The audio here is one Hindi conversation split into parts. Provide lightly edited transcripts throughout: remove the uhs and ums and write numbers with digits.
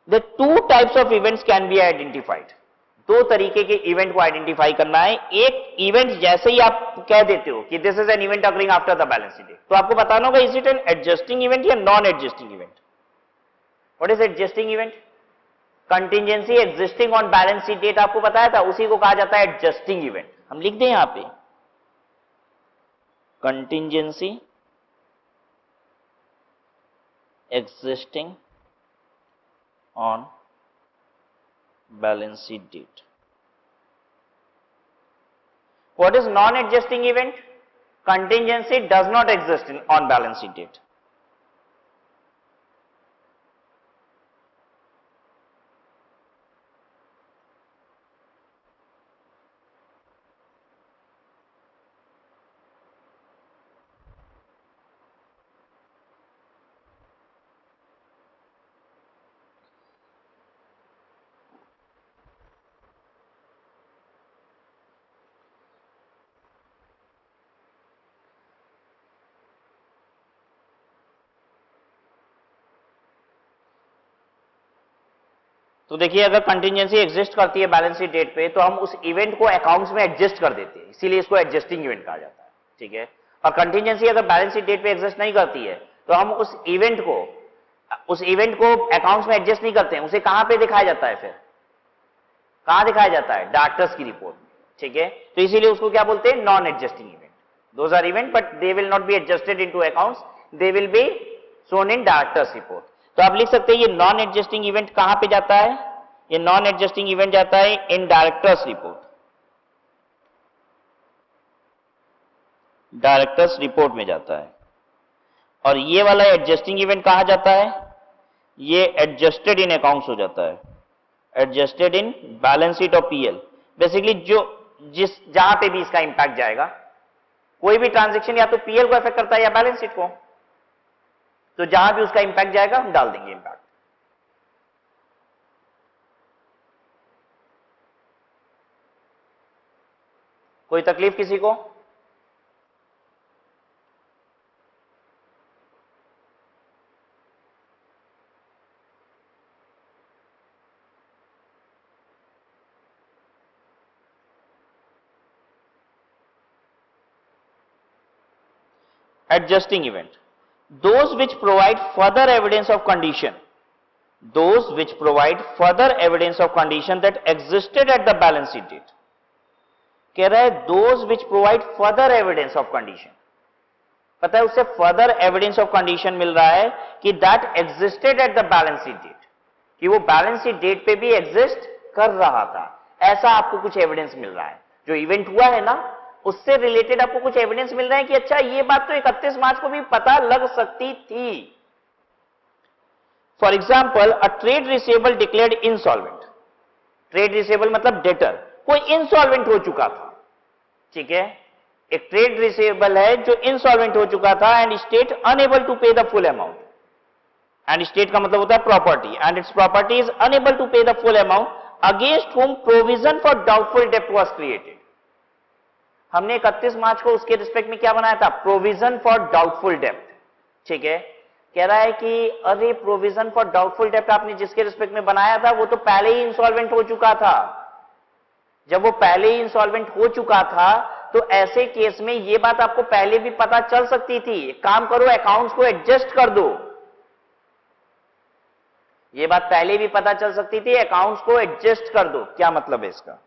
The two types of events can be identified, दो तरीके के इवेंट को आइडेंटिफाई करना है। एक इवेंट जैसे ही आप कह देते हो कि this is an event occurring after the balance sheet date, तो आपको बताना होगा is it an adjusting event या non adjusting event. What is adjusting event? Contingency existing on balance sheet date आपको बताया था, उसी को कहा जाता है एडजस्टिंग इवेंट। हम लिख दें यहां पे contingency existing on balance sheet date. What is non-adjusting event? Contingency does not exist on balance sheet date. तो देखिए अगर कंटिजेंसी एग्जिस्ट करती है बैलेंस शीट डेट पे तो हम उस इवेंट को अकाउंट्स में एडजस्ट कर देते हैं, इसीलिए इसको एडजस्टिंग इवेंट कहा जाता है, ठीक है। और कंटिजेंसी अगर बैलेंस शीट डेट पे एग्जिस्ट नहीं करती है तो हम उस इवेंट को अकाउंट्स में एडजस्ट नहीं करते हैं, उसे कहां पे दिखाया जाता है, फिर कहां दिखाया जाता है? डायरेक्टर्स की रिपोर्ट में, ठीक है। तो इसीलिए उसको क्या बोलते हैं? Non adjusting event. Those are event but they will not be adjusted into accounts, they will be shown in directors report. तो आप लिख सकते हैं ये नॉन एडजस्टिंग इवेंट कहां पे जाता है? ये नॉन एडजस्टिंग इवेंट जाता है इन डायरेक्टर्स रिपोर्ट, डायरेक्टर्स रिपोर्ट में जाता है। और ये वाला एडजस्टिंग इवेंट कहां जाता है? ये एडजस्टेड इन अकाउंट्स हो जाता है, एडजस्टेड इन बैलेंस शीट और पीएल। बेसिकली जहां पे भी इसका इंपैक्ट जाएगा, कोई भी ट्रांजैक्शन या तो पीएल को इफेक्ट करता है या बैलेंस शीट को, तो जहां भी उसका इंपैक्ट जाएगा हम डाल देंगे इंपैक्ट। कोई तकलीफ किसी को? Adjusting event, those which provide further evidence of condition, those which provide further evidence of condition that existed at the balance sheet date. कह रहा है those which provide further evidence of condition, पता है उससे further evidence of condition मिल रहा है कि that existed at the balance sheet date, कि वो balance sheet date पे भी exist कर रहा था, ऐसा आपको कुछ evidence मिल रहा है। जो इवेंट हुआ है ना उससे रिलेटेड आपको कुछ एविडेंस मिल रहा है कि अच्छा ये बात तो 31 मार्च को भी पता लग सकती थी। For example a trade receivable declared insolvent, trade receivable मतलब डेटर, कोई इंसॉल्वेंट हो चुका था, ठीक है। एक ट्रेड रिसीवेबल है जो इंसॉल्वेंट हो चुका था and estate unable to pay the full amount, and estate का मतलब होता है property, and its property is unable to pay the full amount against whom provision for doubtful डेब्ट वाज क्रिएटेड। हमने 31 मार्च को उसके रिस्पेक्ट में क्या बनाया था? प्रोविजन फॉर डाउटफुल डेब्ट, ठीक है। कह रहा है कि अरे प्रोविजन फॉर डाउटफुल डेब्ट आपने जिसके रिस्पेक्ट में बनाया था वो तो पहले ही इंसॉल्वेंट हो चुका था। जब वो पहले ही इंसॉल्वेंट हो चुका था तो ऐसे केस में ये बात आपको पहले भी पता चल सकती थी। काम करो अकाउंट्स को एडजस्ट कर दो, ये बात पहले भी पता चल सकती थी, अकाउंट्स को एडजस्ट कर दो। क्या मतलब है इसका?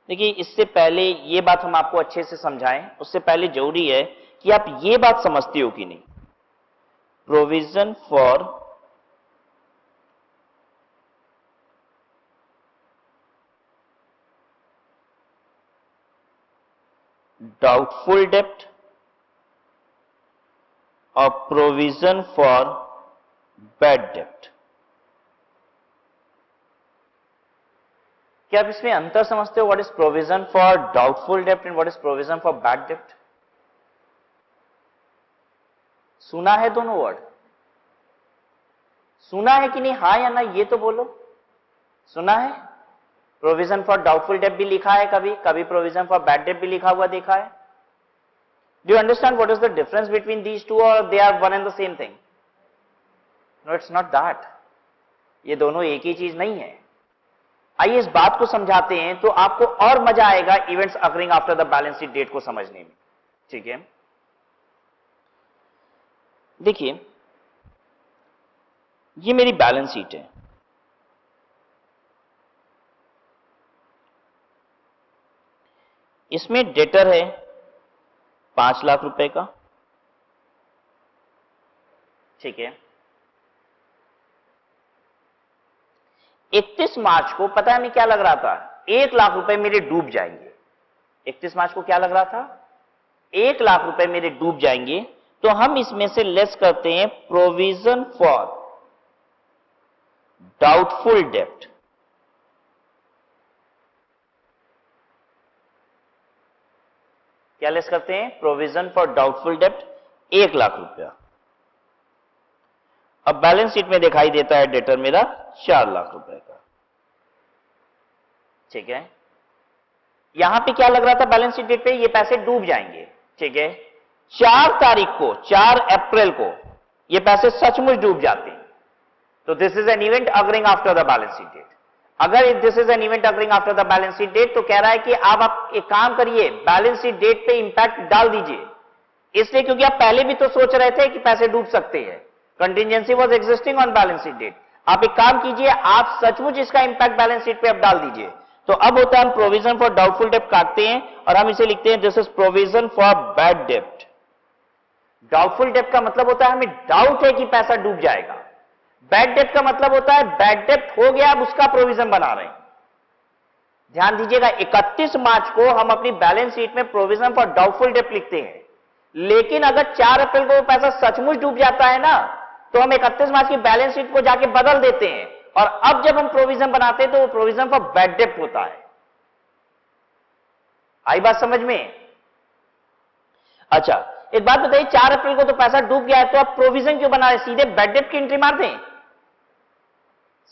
देखिए इससे पहले ये बात हम आपको अच्छे से समझाएं, उससे पहले जरूरी है कि आप ये बात समझते हो कि नहीं। प्रोविजन फॉर डाउटफुल डेब्ट और प्रोविजन फॉर बैड डेब्ट, क्या आप इसमें अंतर समझते हो? What is provision for doubtful डेब्ट and what is provision for bad डेब्ट? सुना है दोनों वर्ड? सुना है कि नहीं? हाँ या ना ये तो बोलो। सुना है? प्रोविजन फॉर डाउटफुल डेब्ट भी लिखा है कभी, कभी प्रोविजन फॉर बैड डेब्ट भी लिखा हुआ देखा है। Do you understand what is the difference between these two, और they are one and the same thing? No, it's not that. ये दोनों एक ही चीज नहीं है। आइए इस बात को समझाते हैं तो आपको और मजा आएगा events occurring after the balance sheet date को समझने में। ठीक है, देखिए ये मेरी बैलेंस शीट है। इसमें डेटर है 5 लाख रुपए का। ठीक है, 31 मार्च को पता है हमें क्या लग रहा था, 1 लाख रुपए मेरे डूब जाएंगे। 31 मार्च को क्या लग रहा था, 1 लाख रुपए मेरे डूब जाएंगे। तो हम इसमें से लेस करते हैं प्रोविजन फॉर डाउटफुल डेब्ट। क्या लेस करते हैं, प्रोविजन फॉर डाउटफुल डेब्ट 1 लाख रुपया। अब बैलेंस शीट में दिखाई देता है डेटर मेरा 4 लाख रुपए का। ठीक है, यहां पे क्या लग रहा था बैलेंस शीट डेट पे, ये पैसे डूब जाएंगे। ठीक है, 4 तारीख को, 4 अप्रैल को ये पैसे सचमुच डूब जाते हैं। तो this is an event occurring after the balance sheet date. अगर this is an event occurring after the balance sheet date तो कह रहा है कि आप एक काम करिए, बैलेंस शीट डेट पे इंपैक्ट डाल दीजिए। इसलिए क्योंकि आप पहले भी तो सोच रहे थे कि पैसे डूब सकते हैं, contingency was existing on balance sheet date. आप एक काम कीजिए, आप सचमुच इसका इंपैक्ट बैलेंस शीट पे अब डाल दीजिए। तो अब होता है हम प्रोविजन फॉर डाउटफुल डेब्ट काटते हैं और हम इसे लिखते हैं this is provision for bad डेब्ट। डाउटफुल डेब्ट का मतलब होता है हमें डाउट है कि पैसा डूब जाएगा। बैड डेब्ट का मतलब होता है बैड डेब्ट हो गया, अब उसका प्रोविजन बना रहे हैं। ध्यान दीजिएगा, 31 मार्च को हम अपनी बैलेंस शीट में प्रोविजन फॉर डाउटफुल डेब्ट लिखते हैं, लेकिन अगर 4 अप्रैल को वो पैसा सचमुच डूब जाता है ना, तो हम 31 मार्च की बैलेंस शीट को जाके बदल देते हैं और अब जब हम प्रोविजन बनाते हैं तो वो प्रोविजन फॉर बैड डेब्ट होता है। आई बात समझ में? अच्छा, एक बात बताइए, 4 अप्रैल को तो पैसा डूब गया है, तो आप प्रोविजन क्यों बना रहे? सीधे बैड डेब्ट की एंट्री मार दें,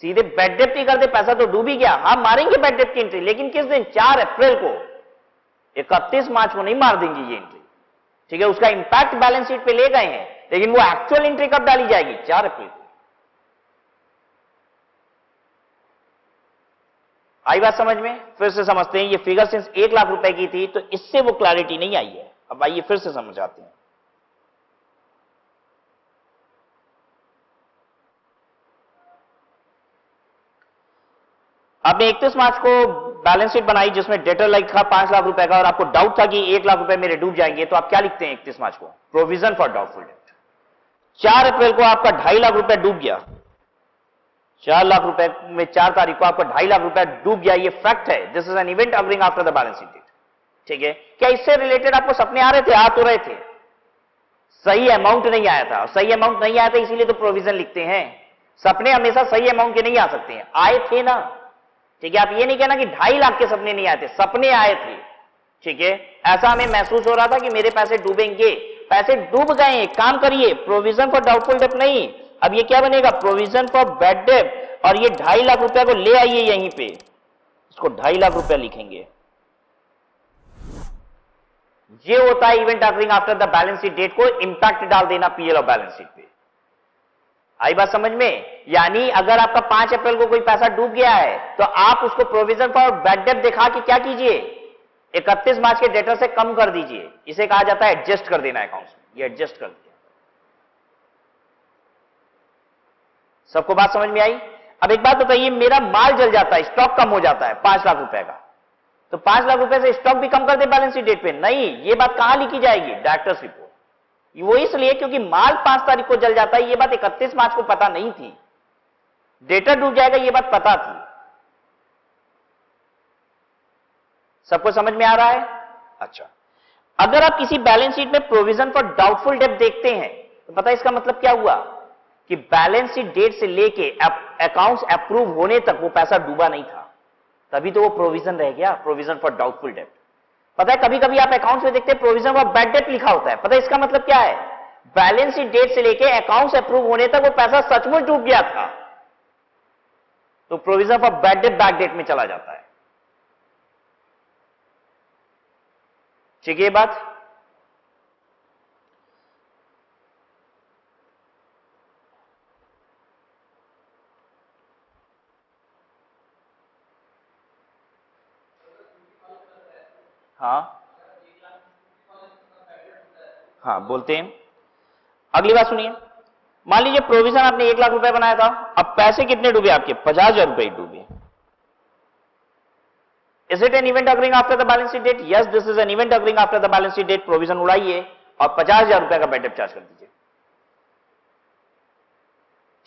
सीधे बैड डेब्ट ही कर दे, पैसा तो डूब ही गया। हम मारेंगे बैड डेब्ट की एंट्री, लेकिन किस दिन? 4 अप्रैल को। 31 मार्च को नहीं मार देंगे ये एंट्री। ठीक है, उसका इंपैक्ट बैलेंस शीट पे ले गए हैं, लेकिन वो एक्चुअल एंट्री कब डाली जाएगी? 4 अप्रैल को। आई बात समझ में? फिर से समझते हैं। ये फिगर सिंस 1 लाख रुपए की थी तो इससे वो क्लैरिटी नहीं आई है। अब आइए फिर से समझाते हैं। आपने 31 मार्च को बैलेंस शीट बनाई जिसमें डेटर लिखा 5 लाख रुपए का और आपको डाउट था कि 1 लाख रुपए मेरे डूब जाएंगे, तो आप क्या लिखते हैं 31 मार्च को? प्रोविजन फॉर डाउटफुल डेब्ट। 4 अप्रैल को आपका 2.5 लाख रुपए डूब गया। 4 लाख रुपए में 4 तारीख को आपका 2.5 लाख रुपए डूब गया, ये फैक्ट है। This is an event occurring after the balance sheet date. ठीक है, क्या इससे रिलेटेड आपको सपने आ रहे थे? आ तो रहे थे, सही अमाउंट नहीं आया था। सही अमाउंट नहीं आया था इसीलिए तो प्रोविजन लिखते हैं। सपने हमेशा सही अमाउंट के नहीं आ सकते हैं, आए थे ना। ठीक है, आप ये नहीं कहना कि 2.5 लाख के सपने नहीं आए थे, सपने आए थे। ठीक है, ऐसा हमें महसूस हो रहा था कि मेरे पैसे डूबेंगे, पैसे डूब गए। काम करिए, प्रोविजन फॉर डाउटफुल डेब्ट नहीं, अब ये क्या बनेगा? प्रोविजन फॉर बैड डेब्ट। और ये 2.5 लाख रुपया को ले आइए यहीं पे, इसको 2.5 लाख रुपया लिखेंगे। ये होता है event occurring after the balance sheet date को इंपैक्ट डाल देना पीएल और बैलेंस शीट पे। आई बात समझ में? यानी अगर आपका 5 अप्रैल को कोई पैसा डूब गया है तो आप उसको प्रोविजन फॉर बैड डेब्ट दिखा के क्या कीजिए? 31 मार्च के डेटर से कम कर दीजिए। इसे कहा जाता है एडजस्ट कर देना अकाउंट्स में। ये एडजस्ट कर दिया। सबको बात समझ में आई? अब एक बात बताइए, मेरा माल जल जाता है, स्टॉक कम हो जाता है 5 लाख रुपए का, तो 5 लाख रुपए से स्टॉक भी कम कर दे बैलेंस शीट डेट पे? नहीं, ये बात कहां लिखी जाएगी? Directors report. वो इसलिए क्योंकि माल 5 तारीख को जल जाता है, ये बात 31 मार्च को पता नहीं थी। डेटा डूब जाएगा ये बात पता थी। सबको समझ में आ रहा है? अच्छा, अगर आप किसी बैलेंस शीट में प्रोविजन फॉर डाउटफुल डेब्ट देखते हैं तो पता है इसका मतलब क्या हुआ? कि बैलेंस शीट डेट से लेके अकाउंट्स अप्रूव होने तक वो पैसा डूबा नहीं था, तभी तो वो प्रोविजन रह गया, प्रोविजन फॉर डाउटफुल डेब्ट। पता है कभी कभी आप अकाउंट्स में देखते हैं प्रोविजन फॉर बैड डेब्ट लिखा होता है। पता है इसका मतलब क्या है? बैलेंस शीट डेट से लेके अकाउंट्स अप्रूव होने तक वो पैसा सचमुच डूब गया था, तो प्रोविजन फॉर बैड डेब्ट बैक डेट में चला जाता है। ठीक है ये बात? हाँ हाँ बोलते हैं। अगली बात सुनिए, मान लीजिए प्रोविजन आपने 1 लाख रुपए बनाया था, अब पैसे कितने डूबे आपके? 50,000 रुपए डूबे। Is it an event occurring after the balance sheet date? Yes, this is an event occurring after the balance sheet date. Provision उड़ाइए और 50,000 रुपए का बैड डेट चार्ज कर दीजिए।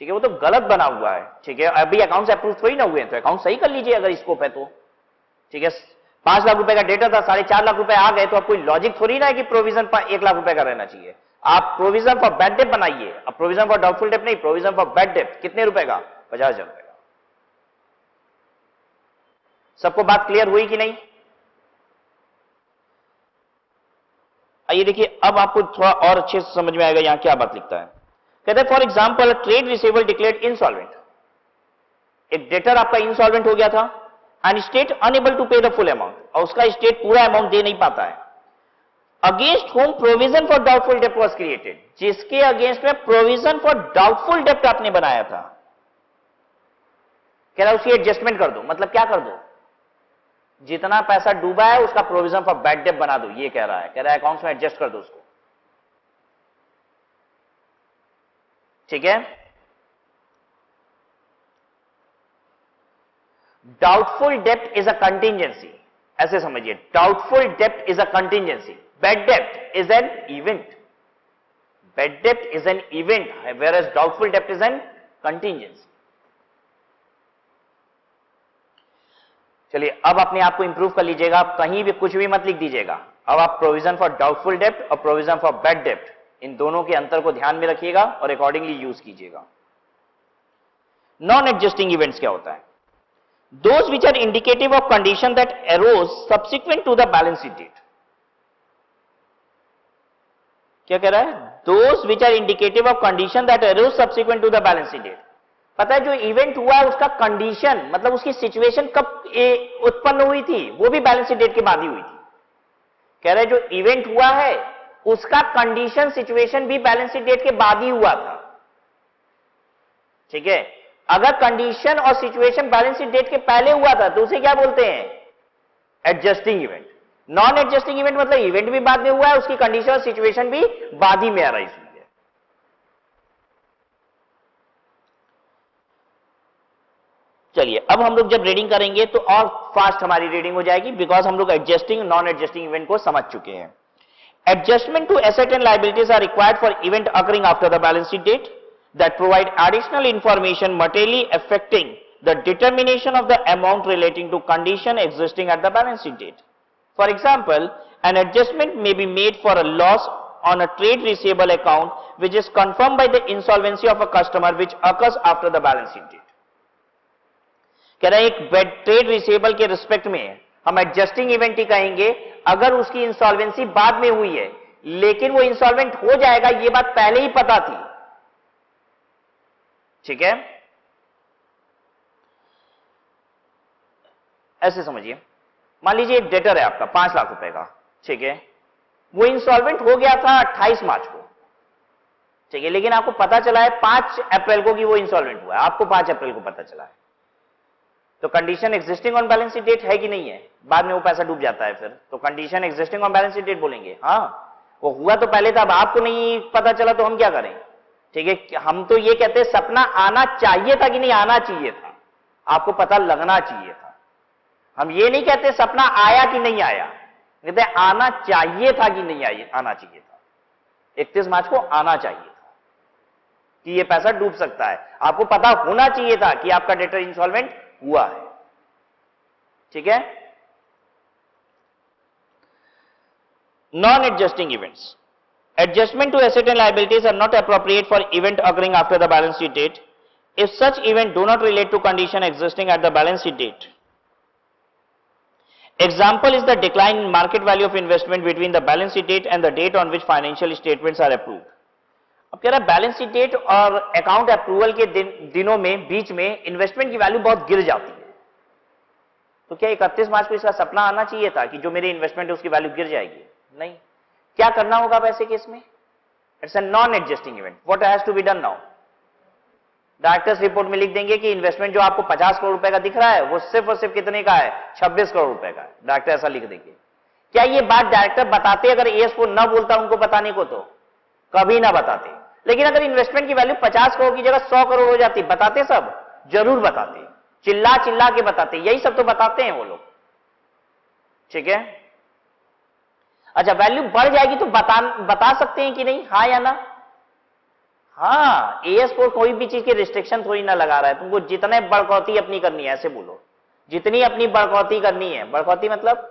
ठीक है, वो तो गलत बना हुआ है। ठीक है, अभी अकाउंट्स अप्रूव थोड़ी ना हुए हैं, तो अकाउंट सही कर लीजिए अगर स्कोप है तो। ठीक है, 5 लाख रुपए का डेटा था, 4.5 लाख रुपए आ गए, तो अब कोई लॉजिक थोड़ी ना है कि प्रोविजन पर 1 लाख रुपए का रहना चाहिए। आप प्रोविजन फॉर बैड डेट बनाइए, अब प्रोविजन फॉर डाउटफुल डेट नहीं, प्रोविजन फॉर बैड डेट। कितने रुपए का? 50,000 रुपए का। सबको बात क्लियर हुई कि नहीं? आइए देखिए, अब आपको थोड़ा और अच्छे से समझ में आएगा यहां क्या बात लिखता है। कहते हैं for example trade receivable declared insolvent. एक डेटर आपका इंसॉल्वेंट हो गया था and state unable to pay the full amount, और उसका स्टेट पूरा अमाउंट दे नहीं पाता है। Against whom provision for doubtful date was created, जिसके अगेंस्ट में प्रोविजन फॉर डाउटफुल डेट आपने बनाया था। कह रहा है उसकी एडजस्टमेंट कर दो। मतलब क्या कर दो? जितना पैसा डूबा है उसका प्रोविजन फॉर बैड डेट बना दो, ये कह रहा है। कह रहा है अकाउंट्स में एडजस्ट कर दो उसको। ठीक है, doubtful debt is a contingency, ऐसे समझिए। Doubtful debt is a contingency, bad debt is an event. Bad debt is an event, whereas doubtful debt is an contingency. चलिए, अब अपने आप को इंप्रूव कर लीजिएगा, आप कहीं भी कुछ भी मत लिख दीजिएगा। अब आप प्रोविजन फॉर डाउटफुल डेट और प्रोविजन फॉर बैड डेट, इन दोनों के अंतर को ध्यान में रखिएगा और अकॉर्डिंगली यूज कीजिएगा। नॉन एडजस्टिंग इवेंट्स क्या होता है? Those which are indicative of condition that arose subsequent to the balance sheet date. क्या कह रहा है? Those which are indicative of condition that arose subsequent to the balance sheet date. पता है जो इवेंट हुआ है उसका कंडीशन, मतलब उसकी सिचुएशन कब उत्पन्न हुई थी, वो भी बैलेंस शीट डेट के बाद ही हुई थी। कह रहे जो इवेंट हुआ है उसका कंडीशन सिचुएशन भी बैलेंस शीट डेट के बाद ही हुआ था। ठीक है, अगर कंडीशन और सिचुएशन बैलेंस शीट डेट के पहले हुआ था तो उसे क्या बोलते हैं? Adjusting event. Non adjusting event मतलब इवेंट भी बाद में हुआ है, उसकी कंडीशन और सिचुएशन भी बाद ही में अराइज हुई है। चलिए, अब हम लोग जब रीडिंग करेंगे तो और फास्ट हमारी रीडिंग हो जाएगी, बिकॉज हम लोग एडजस्टिंग नॉन एडजस्टिंग इवेंट को समझ चुके हैं। Adjustment to asset and liabilities are required for event occurring after the balance sheet date that provide additional information materially affecting the determination of the amount relating to condition existing at the balance sheet date. For example, an adjustment may be made for a loss on a trade receivable account which is confirmed by the insolvency of a customer which occurs after the balance sheet date। कह रहा है एक ट्रेड रिसीवेबल के रिस्पेक्ट में हम एडजस्टिंग इवेंट ही कहेंगे अगर उसकी इंसॉल्वेंसी बाद में हुई है, लेकिन वो इंसॉल्वेंट हो जाएगा ये बात पहले ही पता थी। ठीक है, ऐसे समझिए। मान लीजिए एक डेटर है आपका 5 लाख रुपए का। ठीक है, वो इंसॉल्वेंट हो गया था 28 मार्च को। ठीक है, लेकिन आपको पता चला है 5 अप्रैल को कि वो इंसॉल्वेंट हुआ है, आपको 5 अप्रैल को पता चला है। तो condition existing on balance sheet date है कि नहीं है? बाद में वो पैसा डूब जाता है फिर, तो condition existing on balance sheet date बोलेंगे। हाँ, वो हुआ तो पहले था, अब आपको नहीं पता चला तो हम क्या करें? ठीक है, हम तो ये कहते हैं सपना आना चाहिए था कि नहीं आना चाहिए था, आपको पता लगना चाहिए था। हम ये नहीं कहते सपना आया कि नहीं आया, कहते आना चाहिए था कि नहीं आना चाहिए था। 31 मार्च को आना चाहिए था कि ये पैसा डूब सकता है, आपको पता होना चाहिए था कि आपका डेटर इंसॉल्वेंट हुआ है। ठीक है, non adjusting events. Adjustment to asset and liabilities are not appropriate for event occurring after the balance sheet date if such event do not relate to condition existing at the balance sheet date. Example is the decline in market value of investment between the balance sheet date and the date on which financial statements are approved। अब कह रहा है बैलेंस शीट डेट और अकाउंट अप्रूवल के दिनों में बीच में इन्वेस्टमेंट की वैल्यू बहुत गिर जाती है। तो क्या 31 मार्च को इसका सपना आना चाहिए था कि जो मेरी इन्वेस्टमेंट है उसकी वैल्यू गिर जाएगी? नहीं। क्या करना होगा वैसे केस में? It's a non adjusting event. What has to be done now? Directors report में लिख देंगे कि इन्वेस्टमेंट जो आपको 50 करोड़ रुपए का दिख रहा है वो सिर्फ और सिर्फ कितने का है? 26 करोड़ रुपए का है। डायरेक्टर ऐसा लिख देंगे। क्या ये बात डायरेक्टर बताते अगर AS4 ना बोलता उनको बताने को? तो कभी ना बताते। लेकिन अगर इन्वेस्टमेंट की वैल्यू 50 करोड़ की जगह 100 करोड़ हो जाती, बताते? सब जरूर बताते, चिल्ला चिल्ला के बताते, यही सब तो बताते हैं वो लोग। ठीक है, अच्छा वैल्यू बढ़ जाएगी तो बता सकते हैं कि नहीं, हाँ या ना? हाँ, AS4 कोई भी चीज की रिस्ट्रिक्शन थोड़ी ना लगा रहा है, तुमको जितने बढ़कौती अपनी करनी है, ऐसे बोलो, जितनी अपनी बढ़कौती करनी है, बढ़कौती मतलब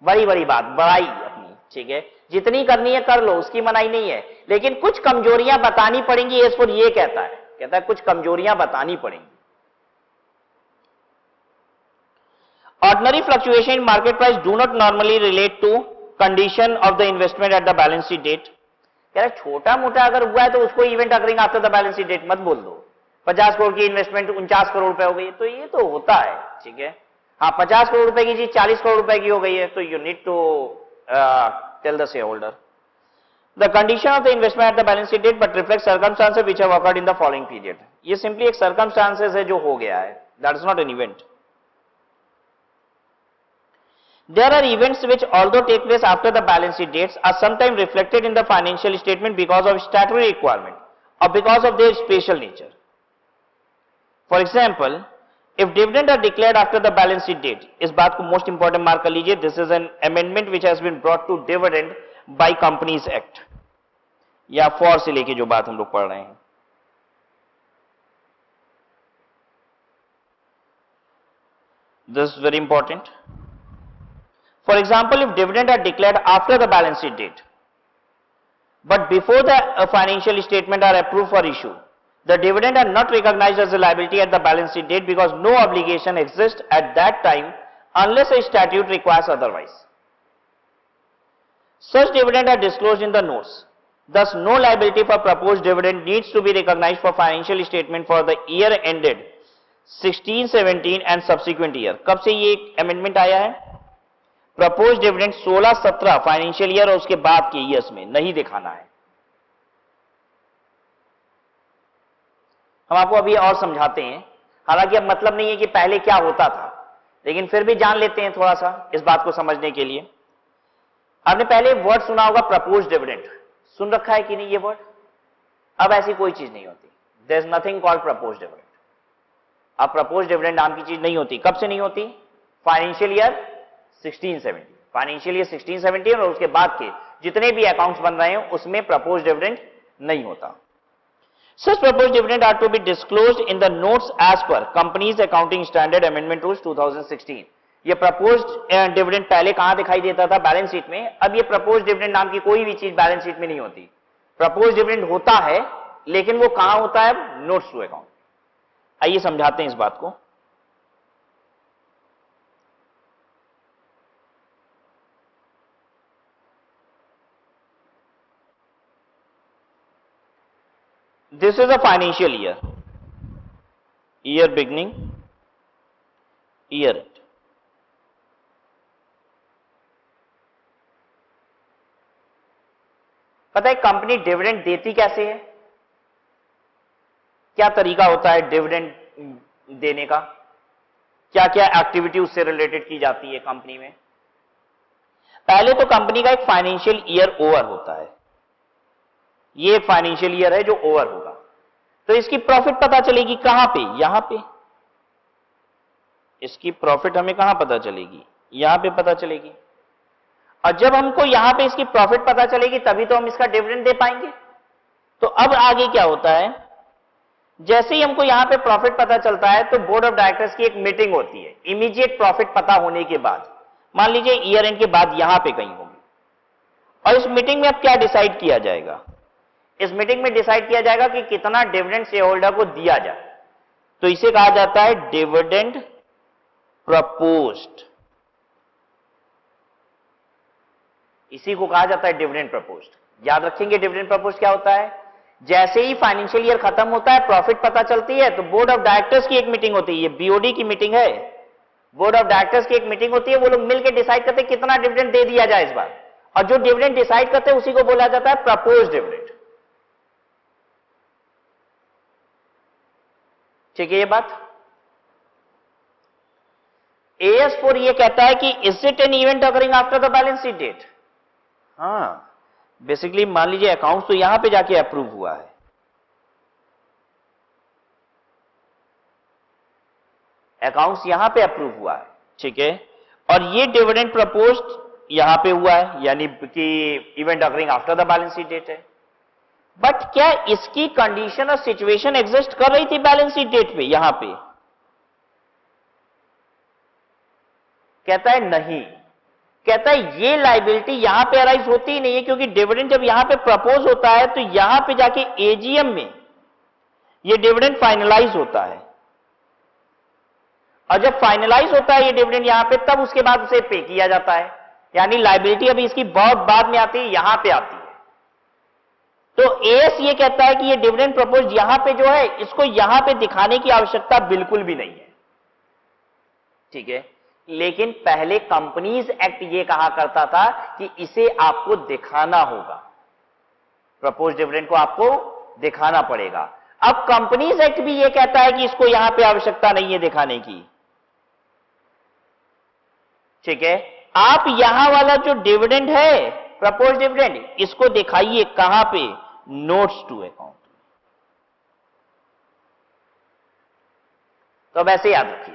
बड़ी बड़ी बात, बड़ाई अपनी, ठीक है, जितनी करनी है कर लो, उसकी मनाही नहीं है, लेकिन कुछ कमजोरियां बतानी पड़ेंगी। AS4 ये कहता है कुछ कमजोरियां बतानी पड़ेंगी। Ordinary fluctuation in market price do not normally relate to condition of the investment at the balance sheet date. कह रहा छोटा मोटा अगर हुआ है तो उसको event occurring after the balance sheet date मत बोल दो। 50 करोड़ की इन्वेस्टमेंट 49 करोड़ रुपए हो गई, तो ये तो होता है, ठीक है। हाँ, 50 करोड़ रुपए की चीज 40 करोड़ रुपए की हो गई है, तो you need to tell the shareholder the condition of the investment at the balance sheet date but reflect circumstances which have occurred in the following period. ये सिंपली एक सर्कमस्टांसेस है जो हो गया है, that is not an event. There are events which, although take place after the balance sheet dates, are sometimes reflected in the financial statement because of statutory requirement or because of their special nature. For example, if dividend are declared after the balance sheet date, इस बात को most important mark कर लीजिए, this is an amendment which has been brought to dividend by Companies Act, या for से लेके जो बात हम लोग पढ़ रहे हैं। This is very important. For example, if dividend are declared after the balance sheet date, but before the financial statement are approved for issue, the dividend are not recognized as a liability at the balance sheet date because no obligation exists at that time unless a statute requires otherwise. Such dividend are disclosed in the notes. Thus, no liability for proposed dividend needs to be recognized for financial statement for the year ended 16-17 and subsequent year. कब से ये amendment आया है? प्रपोज डिविडेंड 16-17 फाइनेंशियल ईयर और उसके बाद के ईयर्स में नहीं दिखाना है। हम आपको अभी और समझाते हैं, हालांकि अब मतलब नहीं है कि पहले क्या होता था, लेकिन फिर भी जान लेते हैं थोड़ा सा इस बात को समझने के लिए। आपने पहले वर्ड सुना होगा प्रपोज डिविडेंड, सुन रखा है कि नहीं ये वर्ड? अब ऐसी कोई चीज नहीं होती, there is nothing called propose dividend. अब प्रपोज डिविडेंड नाम की चीज नहीं होती। कब से नहीं होती? फाइनेंशियल ईयर 16-17, फाइनेंशियल ईयर 16-17 और उसके बाद के जितने भी अकाउंट्स बन रहे हैं उसमें प्रपोज डिविडेंड नहीं होता। Such proposed dividend are to be disclosed in the notes as per Companies Accounting Standard Amendment Rules 2016। ये प्रपोज्ड डिविडेंड पहले कहां दिखाई देता था? बैलेंस शीट में। अब ये प्रपोज्ड डिविडेंड नाम की कोई भी चीज बैलेंस शीट में नहीं होती। प्रपोज्ड डिविडेंड होता है, लेकिन वो कहां होता है? Notes to account. आइए समझाते हैं इस बात को। This is a financial year, year beginning, year end. पता है कंपनी डिविडेंड देती कैसे है? क्या तरीका होता है डिविडेंड देने का? क्या क्या एक्टिविटी उससे रिलेटेड की जाती है कंपनी में? पहले तो कंपनी का एक फाइनेंशियल ईयर ओवर होता है। ये एक फाइनेंशियल ईयर है जो ओवर होगा, तो इसकी प्रॉफिट पता चलेगी कहां पे? यहां पे। इसकी प्रॉफिट हमें कहां पता चलेगी? यहां पे पता चलेगी। और जब हमको यहां पे इसकी प्रॉफिट पता चलेगी तभी तो हम इसका डिविडेंड दे पाएंगे। तो अब आगे क्या होता है? जैसे ही हमको यहां पे प्रॉफिट पता चलता है तो बोर्ड ऑफ डायरेक्टर्स की एक मीटिंग होती है इमीडिएट प्रॉफिट पता होने के बाद। मान लीजिए ईयर एंड के बाद यहां पे कहीं होगी, और इस मीटिंग में अब क्या डिसाइड किया जाएगा? इस मीटिंग में डिसाइड किया जाएगा कि कितना डिविडेंड शेयर होल्डर को दिया जाए। तो इसे कहा जाता है डिविडेंड प्रपोज्ड। इसी को कहा जाता है डिविडेंड प्रपोज्ड। याद रखेंगे डिविडेंड प्रपोज्ड क्या होता है? जैसे ही फाइनेंशियल ईयर खत्म होता है, प्रॉफिट पता चलती है, तो बोर्ड ऑफ डायरेक्टर्स की एक मीटिंग होती है। ये बीओडी की मीटिंग है, बोर्ड ऑफ डायरेक्टर्स की एक मीटिंग होती है। वो लोग मिलकर डिसाइड करते हैं कितना डिविडेंड दे दिया जाए इस बार, और जो डिविडेंड डिसाइड करते हैं उसी को बोला जाता है प्रपोज्ड डिविडेंड। ठीक है ये बात? AS4 ये कहता है कि is it an event occurring after the balance sheet date. हाँ, बेसिकली मान लीजिए अकाउंट तो यहां पे जाके अप्रूव हुआ है, अकाउंट्स यहां पे अप्रूव हुआ है, ठीक है, और ये डिविडेंड प्रपोज्ड यहां पे हुआ है, यानी कि event occurring after the balance sheet date है। बट क्या इसकी कंडीशन और सिचुएशन एग्जिस्ट कर रही थी बैलेंस शीट डेट पे? यहां पे कहता है नहीं, कहता है ये लायबिलिटी यहां पे अराइज होती ही नहीं है, क्योंकि डिविडेंड जब यहां पे प्रपोज होता है तो यहां पे जाके एजीएम में ये डिविडेंड फाइनलाइज होता है, और जब फाइनलाइज होता है ये डिविडेंड यहां पे, तब उसके बाद उसे पे किया जाता है, यानी लायबिलिटी अभी इसकी बहुत बाद में आती है, यहां पे आती है। तो एस ये कहता है कि ये डिविडेंड प्रपोज यहां पे जो है, इसको यहां पे दिखाने की आवश्यकता बिल्कुल भी नहीं है, ठीक है। लेकिन पहले कंपनीज एक्ट ये कहा करता था कि इसे आपको दिखाना होगा, प्रपोज डिविडेंड को आपको दिखाना पड़ेगा। अब कंपनीज एक्ट भी ये कहता है कि इसको यहां पे आवश्यकता नहीं है दिखाने की, ठीक है। आप यहां वाला जो डिविडेंड है, प्रपोज डिविडेंड, इसको दिखाइए कहां पे? Notes to account. तो अब ऐसे याद रखिए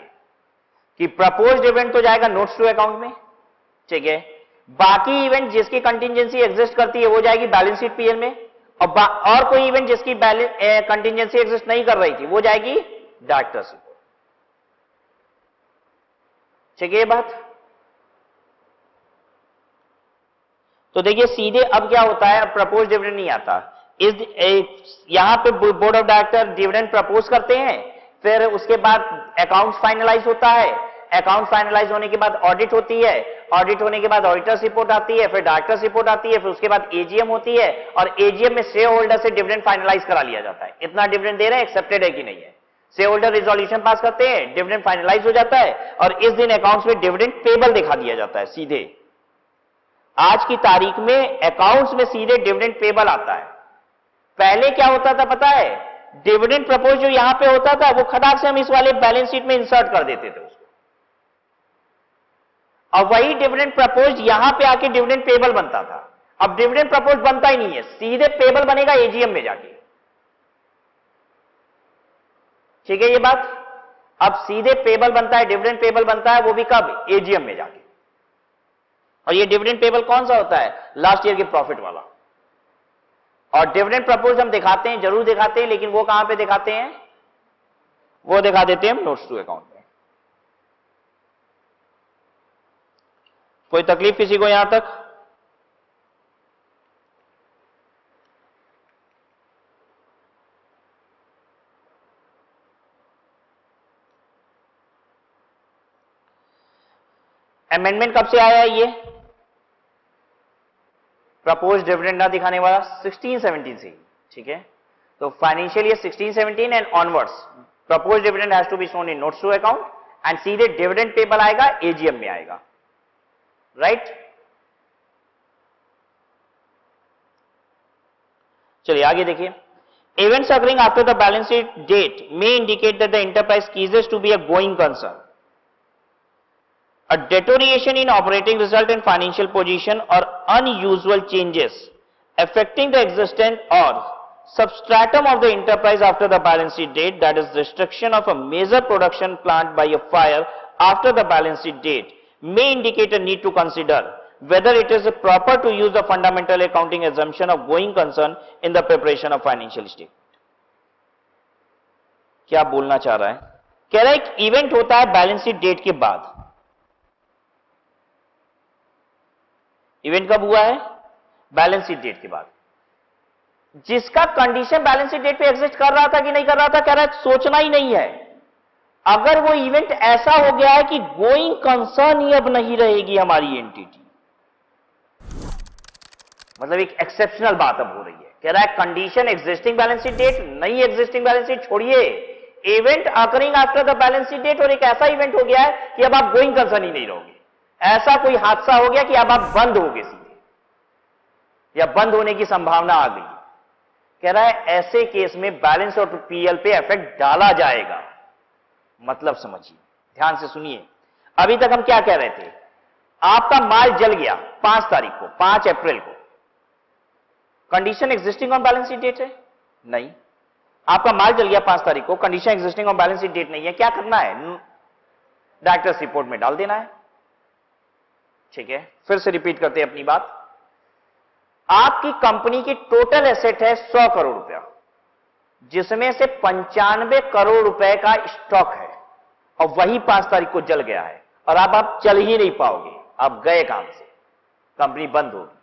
कि प्रपोज डिविडेंड तो जाएगा नोट्स टू अकाउंट में, ठीक है। बाकी इवेंट जिसकी कंटिजेंसी एग्जिस्ट करती है वो जाएगी बैलेंस शीट पीएल में, और कोई इवेंट जिसकी कंटिजेंसी एग्जिस्ट नहीं कर रही थी वो जाएगी डायरेक्टर्स रिपोर्ट, ठीक है ये बात। तो देखिए सीधे अब क्या होता है, अब प्रपोज डिविडेंड नहीं आता, यहां पे board of director dividend propose करते हैं, फिर उसके बाद अकाउंट फाइनलाइज होता है, अकाउंट फाइनलाइज होने के बाद ऑडिट होती है, ऑडिट होने के बाद ऑडिटर्स रिपोर्ट आती है, फिर डायरेक्टर्स रिपोर्ट आती है, फिर उसके बाद एजीएम होती है, और एजीएम में शेयर होल्डर से डिविडेंड फाइनलाइज करा लिया जाता है, इतना डिविडेंड दे रहे हैं, एक्सेप्टेड है कि नहीं है। शेयर होल्डर रिजोल्यूशन पास करते हैं, डिविडेंड फाइनलाइज हो जाता है, और इस दिन अकाउंट्स में डिविडेंड पेबल दिखा दिया जाता है सीधे। आज की तारीख में अकाउंट्स में सीधे डिविडेंड पेबल आता है। पहले क्या होता था पता है? डिविडेंड प्रपोज जो यहां पे होता था वो खटाक से हम इस वाले बैलेंस शीट में इंसर्ट कर देते थे उसको, अब वही डिविडेंड प्रपोज यहां पे आके डिविडेंड पेबल बनता था। अब डिविडेंड प्रपोज बनता ही नहीं है, सीधे पेबल बनेगा एजीएम में जाके, ठीक है ये बात। अब सीधे पेबल बनता है, डिविडेंड पेबल बनता है, वो भी कब? एजीएम में जाके। और ये डिविडेंड पेबल कौन सा होता है? लास्ट ईयर के प्रॉफिट वाला। और डिविडेंड प्रपोज हम दिखाते हैं, जरूर दिखाते हैं, लेकिन वो कहां पे दिखाते हैं? वो दिखा देते हैं हम नोट्स टू अकाउंट में। कोई तकलीफ किसी को यहां तक? अमेंडमेंट कब से आया है ये प्रपोज डिविडेंड ना दिखाने वाला? 16-17 से, ठीक है। तो financial year 16-17 and onwards propose dividend has to be shown in notes to account, and सीधे डिविडेंड पेबल आएगा, एजीएम में आएगा, राइट। चलिए आगे देखिए। Events occurring after the balance sheet date may indicate that the enterprise ceases to be a going concern, a deterioration in operating result and financial position, or unusual changes affecting the existence or substratum of the enterprise after the balance sheet date, that is destruction of a major production plant by a fire after the balance sheet date, may indicate a need to consider whether it is proper to use the fundamental accounting assumption of going concern in the preparation of financial statement. क्या बोलना चाह रहा है? कह रहा है एक इवेंट होता है बैलेंस शीट डेट के बाद। इवेंट कब हुआ है? बैलेंस शीट डेट के बाद। जिसका कंडीशन बैलेंस शीट डेट पे एग्जिस्ट कर रहा था कि नहीं कर रहा था, कह रहा है सोचना ही नहीं है। अगर वो इवेंट ऐसा हो गया है कि गोइंग कंसर्न ही अब नहीं रहेगी हमारी एंटिटी, मतलब एक एक्सेप्शनल बात अब हो रही है। कह रहा है condition existing balance sheet date, नई एग्जिस्टिंग बैलेंस शीट छोड़िए, event occurring after the balance sheet date, और एक ऐसा इवेंट हो गया है कि अब आप गोइंग कंसर्न ही नहीं रहोगे। ऐसा कोई हादसा हो गया कि अब आप बंद हो गए सीधे, या बंद होने की संभावना आ गई। कह रहा है ऐसे केस में बैलेंस और पीएल पे इफेक्ट डाला जाएगा। मतलब समझिए, ध्यान से सुनिए। अभी तक हम क्या कह रहे थे, आपका माल जल गया 5 तारीख को, 5 अप्रैल को, condition existing on balance sheet date है? नहीं। आपका माल जल गया 5 तारीख को, condition existing on balance sheet date नहीं है, क्या करना है? डायरेक्टर्स रिपोर्ट में डाल देना है। ठीक है, फिर से रिपीट करते हैं अपनी बात। आपकी कंपनी की टोटल एसेट है 100 करोड़ रुपया, जिसमें से 95 करोड़ रुपए का स्टॉक है, और वही 5 तारीख को जल गया है, और अब आप चल ही नहीं पाओगे, आप गए काम से, कंपनी बंद होगी।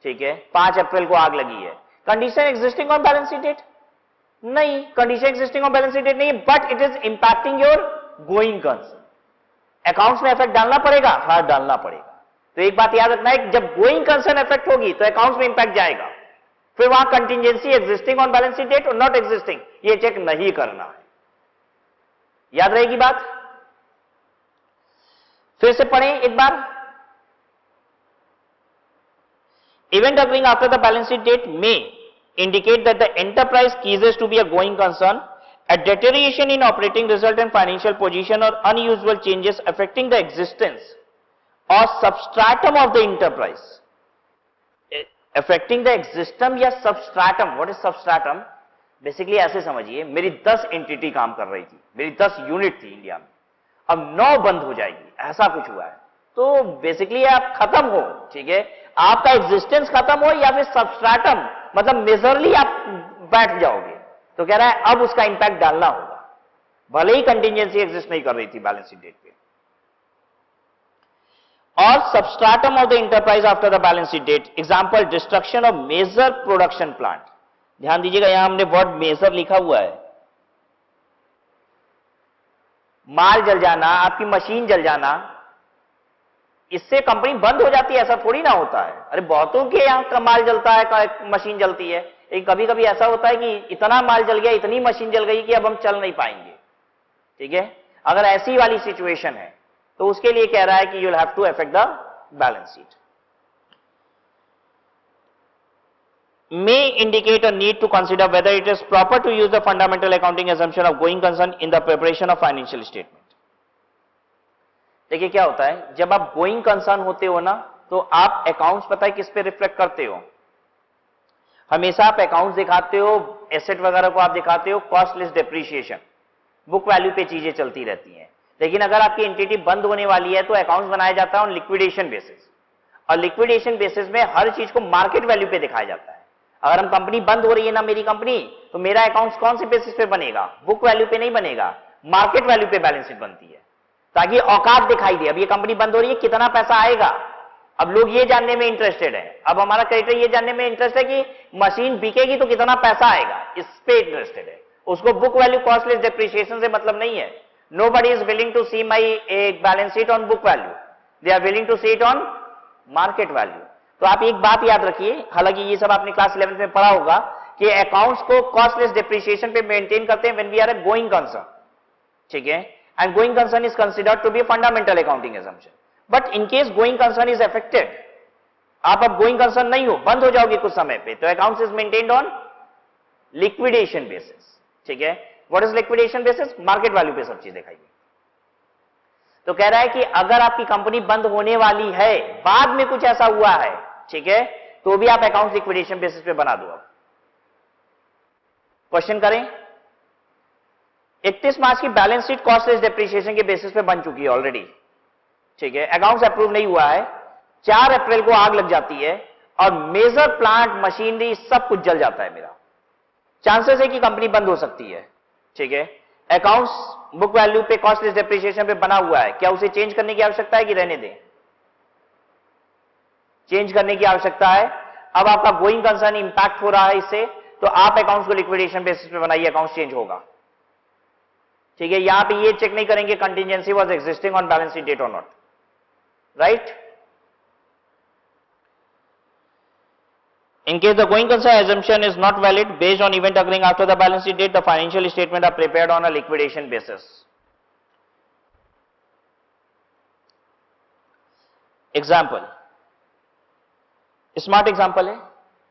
ठीक है, 5 अप्रैल को आग लगी है, condition existing on balance sheet date? नहीं, condition existing on balance sheet date नहीं है, but it is impacting your going concern. Accounts में इफेक्ट डालना पड़ेगा? हाँ, डालना पड़ेगा। तो एक बात याद रखना है कि जब गोइंग कंसर्न इफेक्ट होगी तो अकाउंट्स में इंपैक्ट जाएगा, फिर वहां contingency existing on balance sheet date और नॉट एग्जिस्टिंग, ये चेक नहीं करना है। याद रहेगी बात? फिर से पढ़ें एक बार। Event occurring after the balance sheet date may indicate that the enterprise ceases to be a going concern, a deterioration in operating result and financial position, or unusual changes affecting the existence or substratum of the enterprise. Affecting the existence या substratum, what is substratum? Basically ऐसे समझिए, मेरी 10 एंटिटी काम कर रही थी, मेरी 10 यूनिट थी इंडिया में, अब 9 बंद हो जाएगी, ऐसा कुछ हुआ है, तो बेसिकली आप खत्म हो। ठीक है, आपका एग्जिस्टेंस खत्म हो या फिर सबस्ट्रैटम, मतलब मेजरली आप बैठ जाओगे, तो कह रहा है अब उसका इंपैक्ट डालना होगा, भले ही कंटिजेंसी एग्जिस्ट नहीं कर रही थी बैलेंस शीट डेट पे। और substratum of the enterprise after the balance sheet date, example destruction of major production plant. ध्यान दीजिएगा, यहां हमने वर्ड मेजर लिखा हुआ है। माल जल जाना, आपकी मशीन जल जाना, इससे कंपनी बंद हो जाती है ऐसा थोड़ी ना होता है। अरे बहुतों के यहां का माल जलता है, मशीन जलती है, लेकिन कभी कभी ऐसा होता है कि इतना माल जल गया, इतनी मशीन जल गई कि अब हम चल नहीं पाएंगे। ठीक है, अगर ऐसी वाली सिचुएशन है तो उसके लिए कह रहा है कि you will have to affect the balance sheet. May indicate a need to consider whether it is proper to use the fundamental accounting assumption of going concern in the preparation of financial statement. देखिए क्या होता है, जब आप गोइंग कंसर्न होते हो ना, तो आप अकाउंट्स पता है किस पे रिफ्लेक्ट करते हो? हमेशा आप अकाउंट्स दिखाते हो, एसेट वगैरह को आप दिखाते हो कॉस्टलेस डेप्रिसिएशन, बुक वैल्यू पे चीजें चलती रहती हैं। लेकिन अगर आपकी एंटिटी बंद होने वाली है तो अकाउंट्स बनाया जाता है ऑन लिक्विडेशन बेसिस, और लिक्विडेशन बेसिस में हर चीज को मार्केट वैल्यू पे दिखाया जाता है। अगर हम कंपनी बंद हो रही है ना मेरी कंपनी, तो मेरा अकाउंट्स कौन से बेसिस पे बनेगा? बुक वैल्यू पे नहीं बनेगा, मार्केट वैल्यू पे बैलेंस शीट बनती है, ताकि औकात दिखाई दे। अब ये कंपनी बंद हो रही है, कितना पैसा आएगा, अब लोग ये जानने में इंटरेस्टेड है। अब हमारा क्रेडिटर ये जानने में इंटरेस्ट है कि मशीन बिकेगी तो कितना पैसा आएगा, इस पे इंटरेस्टेड है। उसको बुक वैल्यू कॉस्टलेस डेप्रिसिएशन से मतलब नहीं है। Nobody is willing to see my balance sheet on book value, they are willing to see it on market value. तो आप एक बात याद रखिए, हालांकि ये सब आपने क्लास 11 में पढ़ा होगा कि अकाउंट्स को कॉस्टलेस डेप्रिसिएशन पे मेंटेन करते हैं when we are a going concern. ठीक है, and going concern is considered to be fundamental accounting assumption, but in case going concern is affected, आप अब गोइंग कंसर्न नहीं हो, बंद हो जाओगे कुछ समय पे, तो accounts is maintained on liquidation basis. ठीक है, what is liquidation basis? Market value पे सब चीज दिखाइए। तो कह रहा है कि अगर आपकी कंपनी बंद होने वाली है, बाद में कुछ ऐसा हुआ है, ठीक है, तो भी आप अकाउंट लिक्विडेशन बेसिस पे बना दो। अब क्वेश्चन करें। 31 मार्च की बैलेंस शीट कॉस्टलेस डेप्रिसिएशन के बेसिस पे बन चुकी है ऑलरेडी। ठीक है, अकाउंट्स अप्रूव नहीं हुआ है, 4 अप्रैल को आग लग जाती है और मेजर प्लांट मशीनरी सब कुछ जल जाता है मेरा। चांसेस है कि कंपनी बंद हो सकती है। ठीक है, अकाउंट्स बुक वैल्यू पे कॉस्टलेस डेप्रिसिएशन पे बना हुआ है, क्या उसे चेंज करने की आवश्यकता है कि रहने दें? चेंज करने की आवश्यकता है। अब आपका गोइंग कंसर्न इंपैक्ट हो रहा है इससे, तो आप अकाउंट्स को लिक्विडेशन बेसिस पे बनाइए, अकाउंट चेंज होगा। ठीक है, यहां पे ये चेक नहीं करेंगे contingency was existing on balance sheet date और not, right? In case the going concern assumption is not valid based on event occurring after the balance sheet date, the financial statement are prepared on a liquidation basis. Example, smart example है,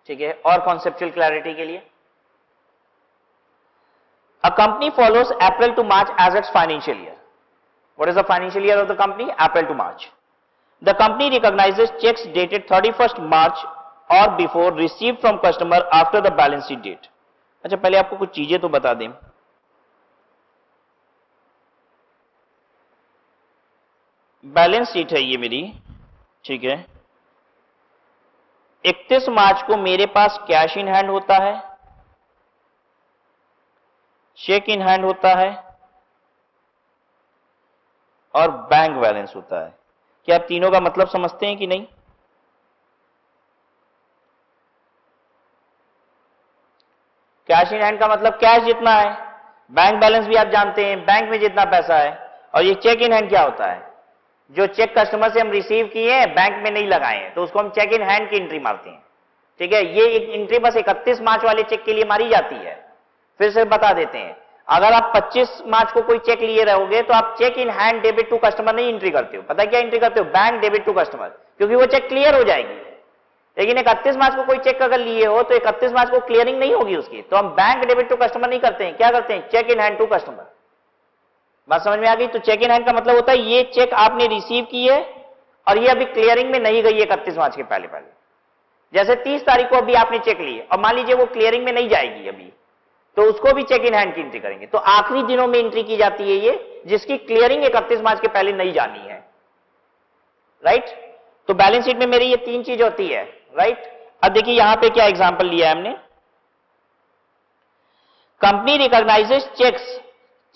ठीक है, और कॉन्सेप्चुअल क्लैरिटी के लिए। A company follows April to March as its financial year. What is the financial year of the company? April to March. The company recognizes checks dated 31st March or before received from customer after the balance sheet date. अच्छा, पहले आपको कुछ चीजें तो बता दें. बैलेंस शीट है ये मेरी, ठीक है. 31 मार्च को मेरे पास कैश इन हैंड होता है, चेक इन हैंड होता है और बैंक बैलेंस होता है. क्या आप तीनों का मतलब समझते हैं कि नहीं? कैश इन हैंड का मतलब कैश जितना है, बैंक बैलेंस भी आप जानते हैं, बैंक में जितना पैसा है. और ये चेक इन हैंड क्या होता है? जो चेक कस्टमर से हम रिसीव किए हैं, बैंक में नहीं लगाए हैं, तो उसको हम चेक इन हैंड की एंट्री मारते हैं. ठीक है, ये एक एंट्री बस 31 मार्च वाले चेक के लिए मारी जाती है. फिर से बता देते हैं, अगर आप 25 मार्च को कोई चेक लिए रहोगे तो आप cheque in hand debit to customer नहीं एंट्री करते हो. पता क्या एंट्री करते हो? बैंक डेबिट टू कस्टमर, क्योंकि वो चेक क्लियर हो जाएगी. लेकिन 31 मार्च को कोई चेक अगर लिए हो तो 31 मार्च को क्लियरिंग नहीं होगी उसकी, तो हम बैंक डेबिट टू कस्टमर नहीं करते हैं. क्या करते हैं? Cheque in hand to customer. बात समझ में आ गई? तो चेक इन हैंड का मतलब होता है ये चेक आपने रिसीव की है और ये अभी क्लियरिंग में नहीं गई 31 मार्च के पहले पहले. जैसे 30 तारीख को अभी आपने चेक ली और मान लीजिए वो क्लियरिंग में नहीं जाएगी अभी, तो उसको भी चेक इन हैंड की एंट्री करेंगे. तो आखिरी दिनों में एंट्री की जाती है ये, जिसकी क्लियरिंग 31 मार्च के पहले नहीं जानी है. राइट? तो बैलेंस शीट में मेरी ये तीन चीज होती है. राइट? अब देखिए यहां पे क्या एग्जांपल लिया है हमने. Company recognises cheques.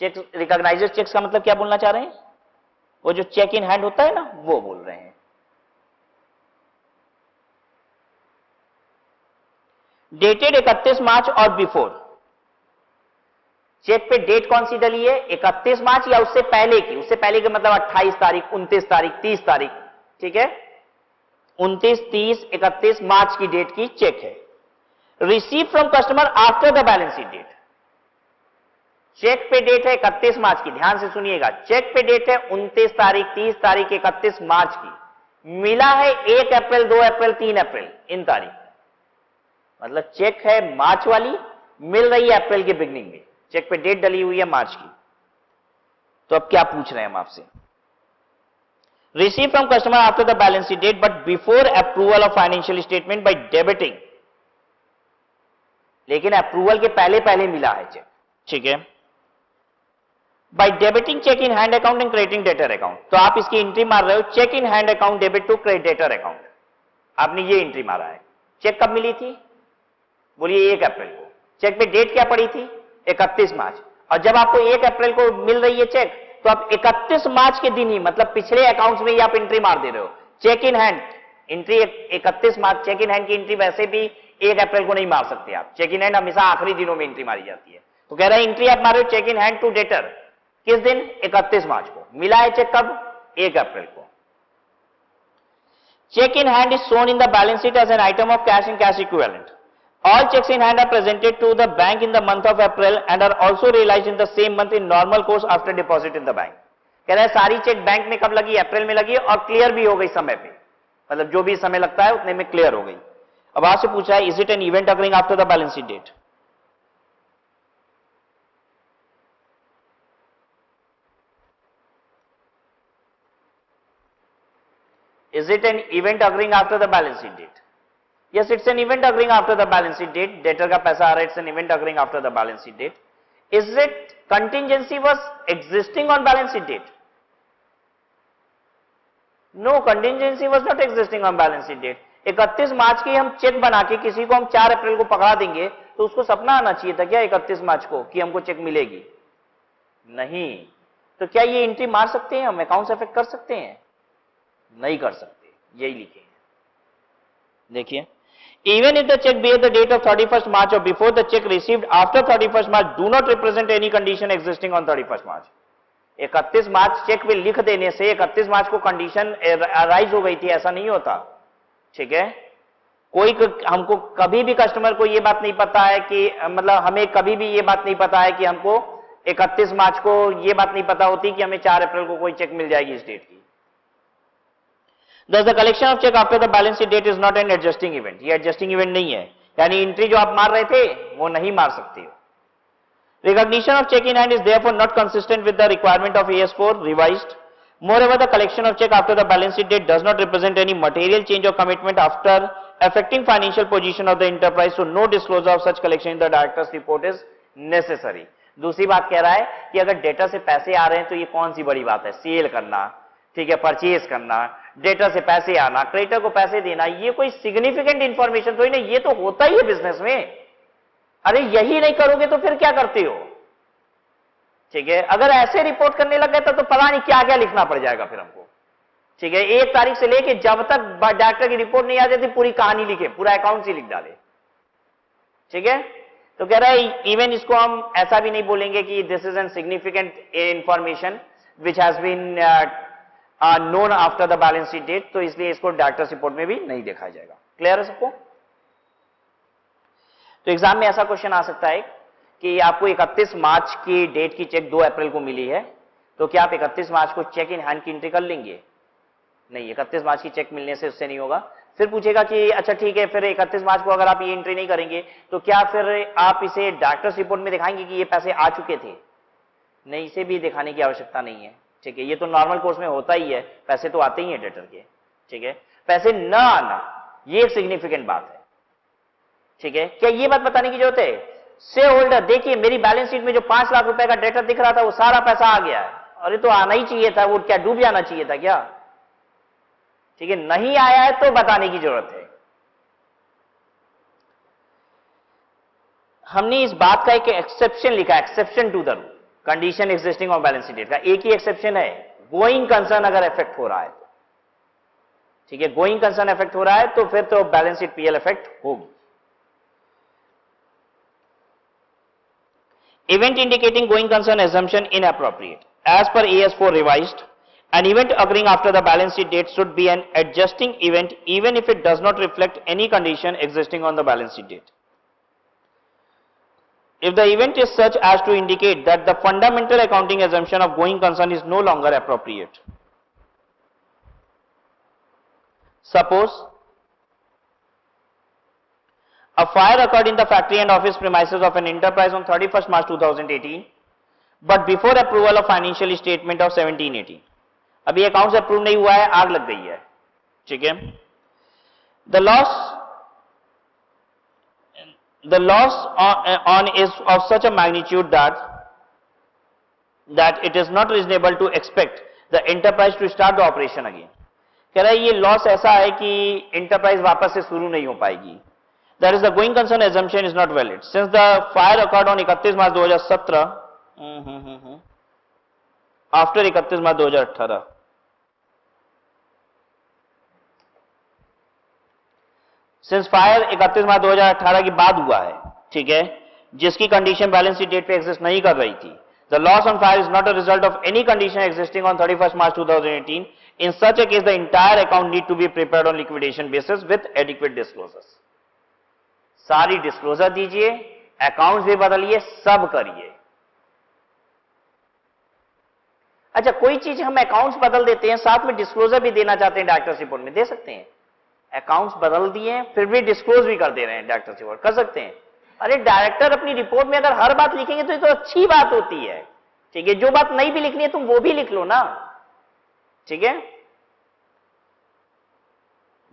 Recognises cheques का मतलब क्या बोलना चाह रहे हैं? वो जो चेक इन हैंड होता है ना, वो बोल रहे हैं. डेटेड 31 मार्च और बिफोर. चेक पे डेट कौन सी डली है? 31 मार्च या उससे पहले की. उससे पहले के मतलब 28 तारीख, 29 तारीख, 30 तारीख. ठीक है, 29, 30, 31 मार्च की डेट की चेक है. Receive from customer after the balance sheet date. Cheque पे डेट है 31 मार्च की, ध्यान से सुनिएगा. चेक पे डेट है 29 तारीख, 30 तारीख, 31 मार्च की. मिला है 1 अप्रैल, 2 अप्रैल, 3 अप्रैल, इन तारीख. मतलब चेक है मार्च वाली, मिल रही है अप्रैल के बिगनिंग में. चेक पे डेट डली हुई है मार्च की. तो अब क्या पूछ रहे हैं हम आपसे? Receive from customer after the balance sheet date but before approval of financial statement by debiting. लेकिन अप्रूवल के पहले पहले मिला है चेक. ठीक है, by debiting cheque in hand account and crediting debtor account. तो आप इसकी एंट्री मार रहे हो cheque in hand account debit to creditor account. आपने ये एंट्री मारा है. चेक कब मिली थी? बोलिए 1 अप्रैल को. चेक पे डेट क्या पड़ी थी? 31 मार्च. और जब आपको 1 अप्रैल को मिल रही है चेक, तो आप 31 मार्च के दिन ही, मतलब पिछले अकाउंट्स में ही आप एंट्री मार दे रहे हो. Cheque in hand entry 31 March. Cheque in hand की एंट्री वैसे भी 1 अप्रैल को नहीं मार सकते आप. चेक इन हैंड हमेशा आखिरी दिनों में एंट्री मारी जाती है. तो कह रहा है एंट्री आप मारे हो cheque in hand to debtor. किस दिन? 31 मार्च को. मिला है चेक कब? 1 अप्रैल को. Cheque in hand is shown in the balance sheet as an item of cash and cash equivalent. All checks in hand are presented to the bank in the month of April and are also realized in the same month in normal course after deposit in the bank. कह रहा है सारी चेक बैंक में कब लगी? अप्रैल में लगी और क्लियर भी हो गई समय पे. मतलब जो भी समय लगता है उतने में क्लियर हो गई. अब आपसे पूछा है is it an event occurring after the balance sheet date? Is it an event occurring after the balance sheet date? Yes, it's an event occurring after the balance sheet date. Debtor का पैसा आ रहा है, it's an event occurring after the balance sheet date. Is it contingency was existing on balance sheet date? No, contingency was not existing on balance sheet date. 31 मार्च की हम चेक बना के किसी को हम 4 अप्रैल को पकड़ा देंगे तो उसको सपना आना चाहिए था क्या 31 मार्च को कि हमको चेक मिलेगी? नहीं. तो क्या ये एंट्री मार सकते हैं हम? अकाउंट्स अफेक्ट कर सकते हैं? नहीं कर सकते. यही लिखे हैं. देखिए, even if the check bear the date of 31st March or before the check received after 31st March do not represent any condition existing on 31st March. 31 March cheque पे लिख देने से 31 मार्च को कंडीशन अराइज हो गई थी ऐसा नहीं होता. ठीक है, कोई हमको कभी भी कस्टमर को ये बात नहीं पता है कि मतलब हमें कभी भी ये बात नहीं पता है कि हमको 31 मार्च को ये बात नहीं पता होती कि हमें 4 अप्रैल को कोई चेक मिल जाएगी इस डेट की. Thus the collection of check after the balance sheet date is not an adjusting event. ये adjusting event नहीं है, यानी एंट्री जो आप मार रहे थे वो नहीं मार सकते हो. Recognition of check in hand is therefore not consistent with the requirement of AS4 revised. Moreover, the collection of check after the balance sheet date does not represent any material change of commitment after affecting financial position of the enterprise, so no disclosure of such collection in the director's report is necessary. दूसरी बात कह रहा है कि अगर डेटा से पैसे आ रहे हैं तो ये कौन सी बड़ी बात है, सेल करना, ठीक है, परचेज करना, डेटा से पैसे आना, क्रेडिटर को पैसे देना, ये कोई सिग्निफिकेंट इंफॉर्मेशन थोड़ी नहीं, ये तो होता ही है बिजनेस में। अरे यही नहीं करोगे तो फिर क्या करते हो, ठीक है। अगर ऐसे रिपोर्ट करने लग गए तो पता नहीं क्या क्या लिखना पड़ जाएगा फिर हमको, ठीक है। 1 तारीख से लेके जब तक डायरेक्टर की रिपोर्ट नहीं आ जाती पूरी कहानी लिखे, पूरा अकाउंट ही लिख डाले, ठीक है। तो कह रहा है इवन इसको हम ऐसा भी नहीं बोलेंगे कि this is an significant information which has been known after the balance sheet date, तो इसलिए इसको डायरेक्टर्स रिपोर्ट में भी नहीं दिखाया जाएगा। क्लियर है सबको? तो एग्जाम में ऐसा क्वेश्चन आ सकता है कि आपको 31 मार्च की डेट की चेक 2 अप्रैल को मिली है, तो क्या आप 31 मार्च को चेक इन हैंड की एंट्री कर लेंगे? नहीं, 31 मार्च की चेक मिलने से उससे नहीं होगा। फिर पूछेगा कि अच्छा ठीक है, फिर 31 मार्च को अगर आप ये एंट्री नहीं करेंगे तो क्या फिर आप इसे डायरेक्टर्स रिपोर्ट में दिखाएंगे कि ये पैसे आ चुके थे? नहीं, इसे भी दिखाने की आवश्यकता नहीं है, ठीक है। ये तो नॉर्मल कोर्स में होता ही है, पैसे तो आते ही हैं डेटर के, ठीक है। पैसे न आना ये एक सिग्निफिकेंट बात है, ठीक है। क्या ये बात बताने की जरूरत है? शेयर होल्डर देखिए मेरी बैलेंस शीट में जो 5 लाख रुपए का डेटर दिख रहा था वो सारा पैसा आ गया है, अरे तो आना ही चाहिए था, वो क्या डूब जाना चाहिए था क्या? ठीक है, नहीं आया है तो बताने की जरूरत है। हमने इस बात का एक एक्सेप्शन लिखा, exception to the rule, condition existing on balance sheet date का एक ही एक्सेप्शन है, गोइंग कंसर्न अगर इफेक्ट हो रहा है तो, ठीक है। गोइंग कंसर्न इफेक्ट हो रहा है तो फिर तो बैलेंस शीट पीएल इफेक्ट होगी। Event indicating going concern assumption inappropriate. As per AS4 revised, an event occurring after the balance sheet date should be an adjusting event even if it does not reflect any condition existing on the balance sheet date. If the event is such as to indicate that the fundamental accounting assumption of going concern is no longer appropriate. Suppose a fire occurred in the factory and office premises of an enterprise on 31st March 2018, but before approval of financial statement of 17-18. अभी अकाउंट्स अप्रूव नहीं हुआ है, आग लग गई है, ठीक है। The loss on is of such a magnitude that it is not reasonable to expect the enterprise to start the operation again. कह रहा है ये लॉस ऐसा है कि एंटरप्राइज वापस से शुरू नहीं हो पाएगी। That is, the going concern assumption is not valid. Since the fire occurred on 31 March 2017, after 31 March 2018, since fire 31 March 2018 के बाद हुआ है, ठीक है, जिसकी कंडीशन बैलेंस शीट डेट पे एग्जिस्ट नहीं कर रही थी, the loss on fire is not a result of any condition existing on 31st March 2018. In such a case, the entire account need to be prepared on liquidation basis with adequate disclosures. सारी डिस्क्लोजर दीजिए, अकाउंट्स भी बदलिए, सब करिए। अच्छा, कोई चीज हम अकाउंट्स बदल देते हैं, साथ में डिस्क्लोजर भी देना चाहते हैं डायरेक्टर्स रिपोर्ट में, दे सकते हैं। अकाउंट्स बदल दिए फिर भी डिस्क्लोज भी कर दे रहे हैं डायरेक्टर्स रिपोर्ट, कर सकते हैं। अरे डायरेक्टर अपनी रिपोर्ट में अगर हर बात लिखेंगे तो ये तो अच्छी बात होती है, ठीक है। जो बात नहीं भी लिखनी है तुम वो भी लिख लो ना, ठीक है।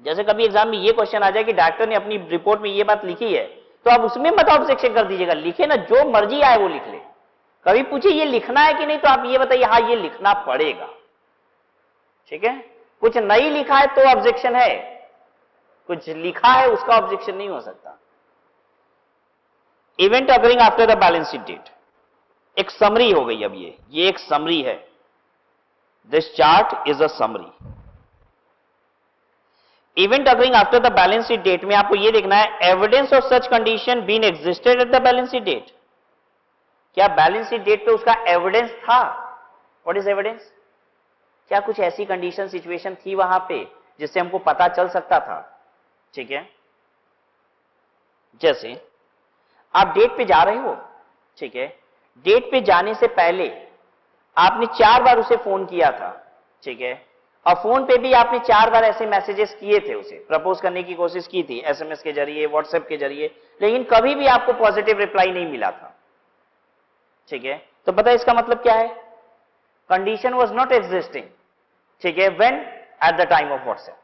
जैसे कभी एग्जाम में ये क्वेश्चन आ जाए कि डायरेक्टर ने अपनी रिपोर्ट में ये बात लिखी है, तो आप उसमें मत ऑब्जेक्शन कर दीजिएगा, लिखे ना, जो मर्जी आए वो लिख ले। कभी पूछे ये लिखना है कि नहीं, तो आप ये बताइए हाँ ये लिखना पड़ेगा, ठीक है। कुछ नहीं लिखा है तो ऑब्जेक्शन है, कुछ लिखा है उसका ऑब्जेक्शन नहीं हो सकता। Event occurring after the balance sheet date, एक समरी हो गई। अब ये एक समरी है, this chart is a summary. Event occurring after the balance sheet date में आपको यह देखना है, evidence of such condition been existed at the balance sheet date. क्या बैलेंस शीट डेट पे उसका एविडेंस था? What is evidence? क्या कुछ ऐसी कंडीशन सिचुएशन थी वहां पे जिससे हमको पता चल सकता था, ठीक है। जैसे आप डेट पे जा रहे हो, ठीक है, डेट पे जाने से पहले आपने 4 बार उसे फोन किया था, ठीक है, और फोन पे भी आपने 4 बार ऐसे मैसेजेस किए थे, उसे प्रपोज करने की कोशिश की थी एसएमएस के जरिए, व्हाट्सएप के जरिए, लेकिन कभी भी आपको पॉजिटिव रिप्लाई नहीं मिला था, ठीक है, तो पता है इसका मतलब क्या है? कंडीशन वाज नॉट एग्जिस्टिंग, ठीक है, when at the time of WhatsApp.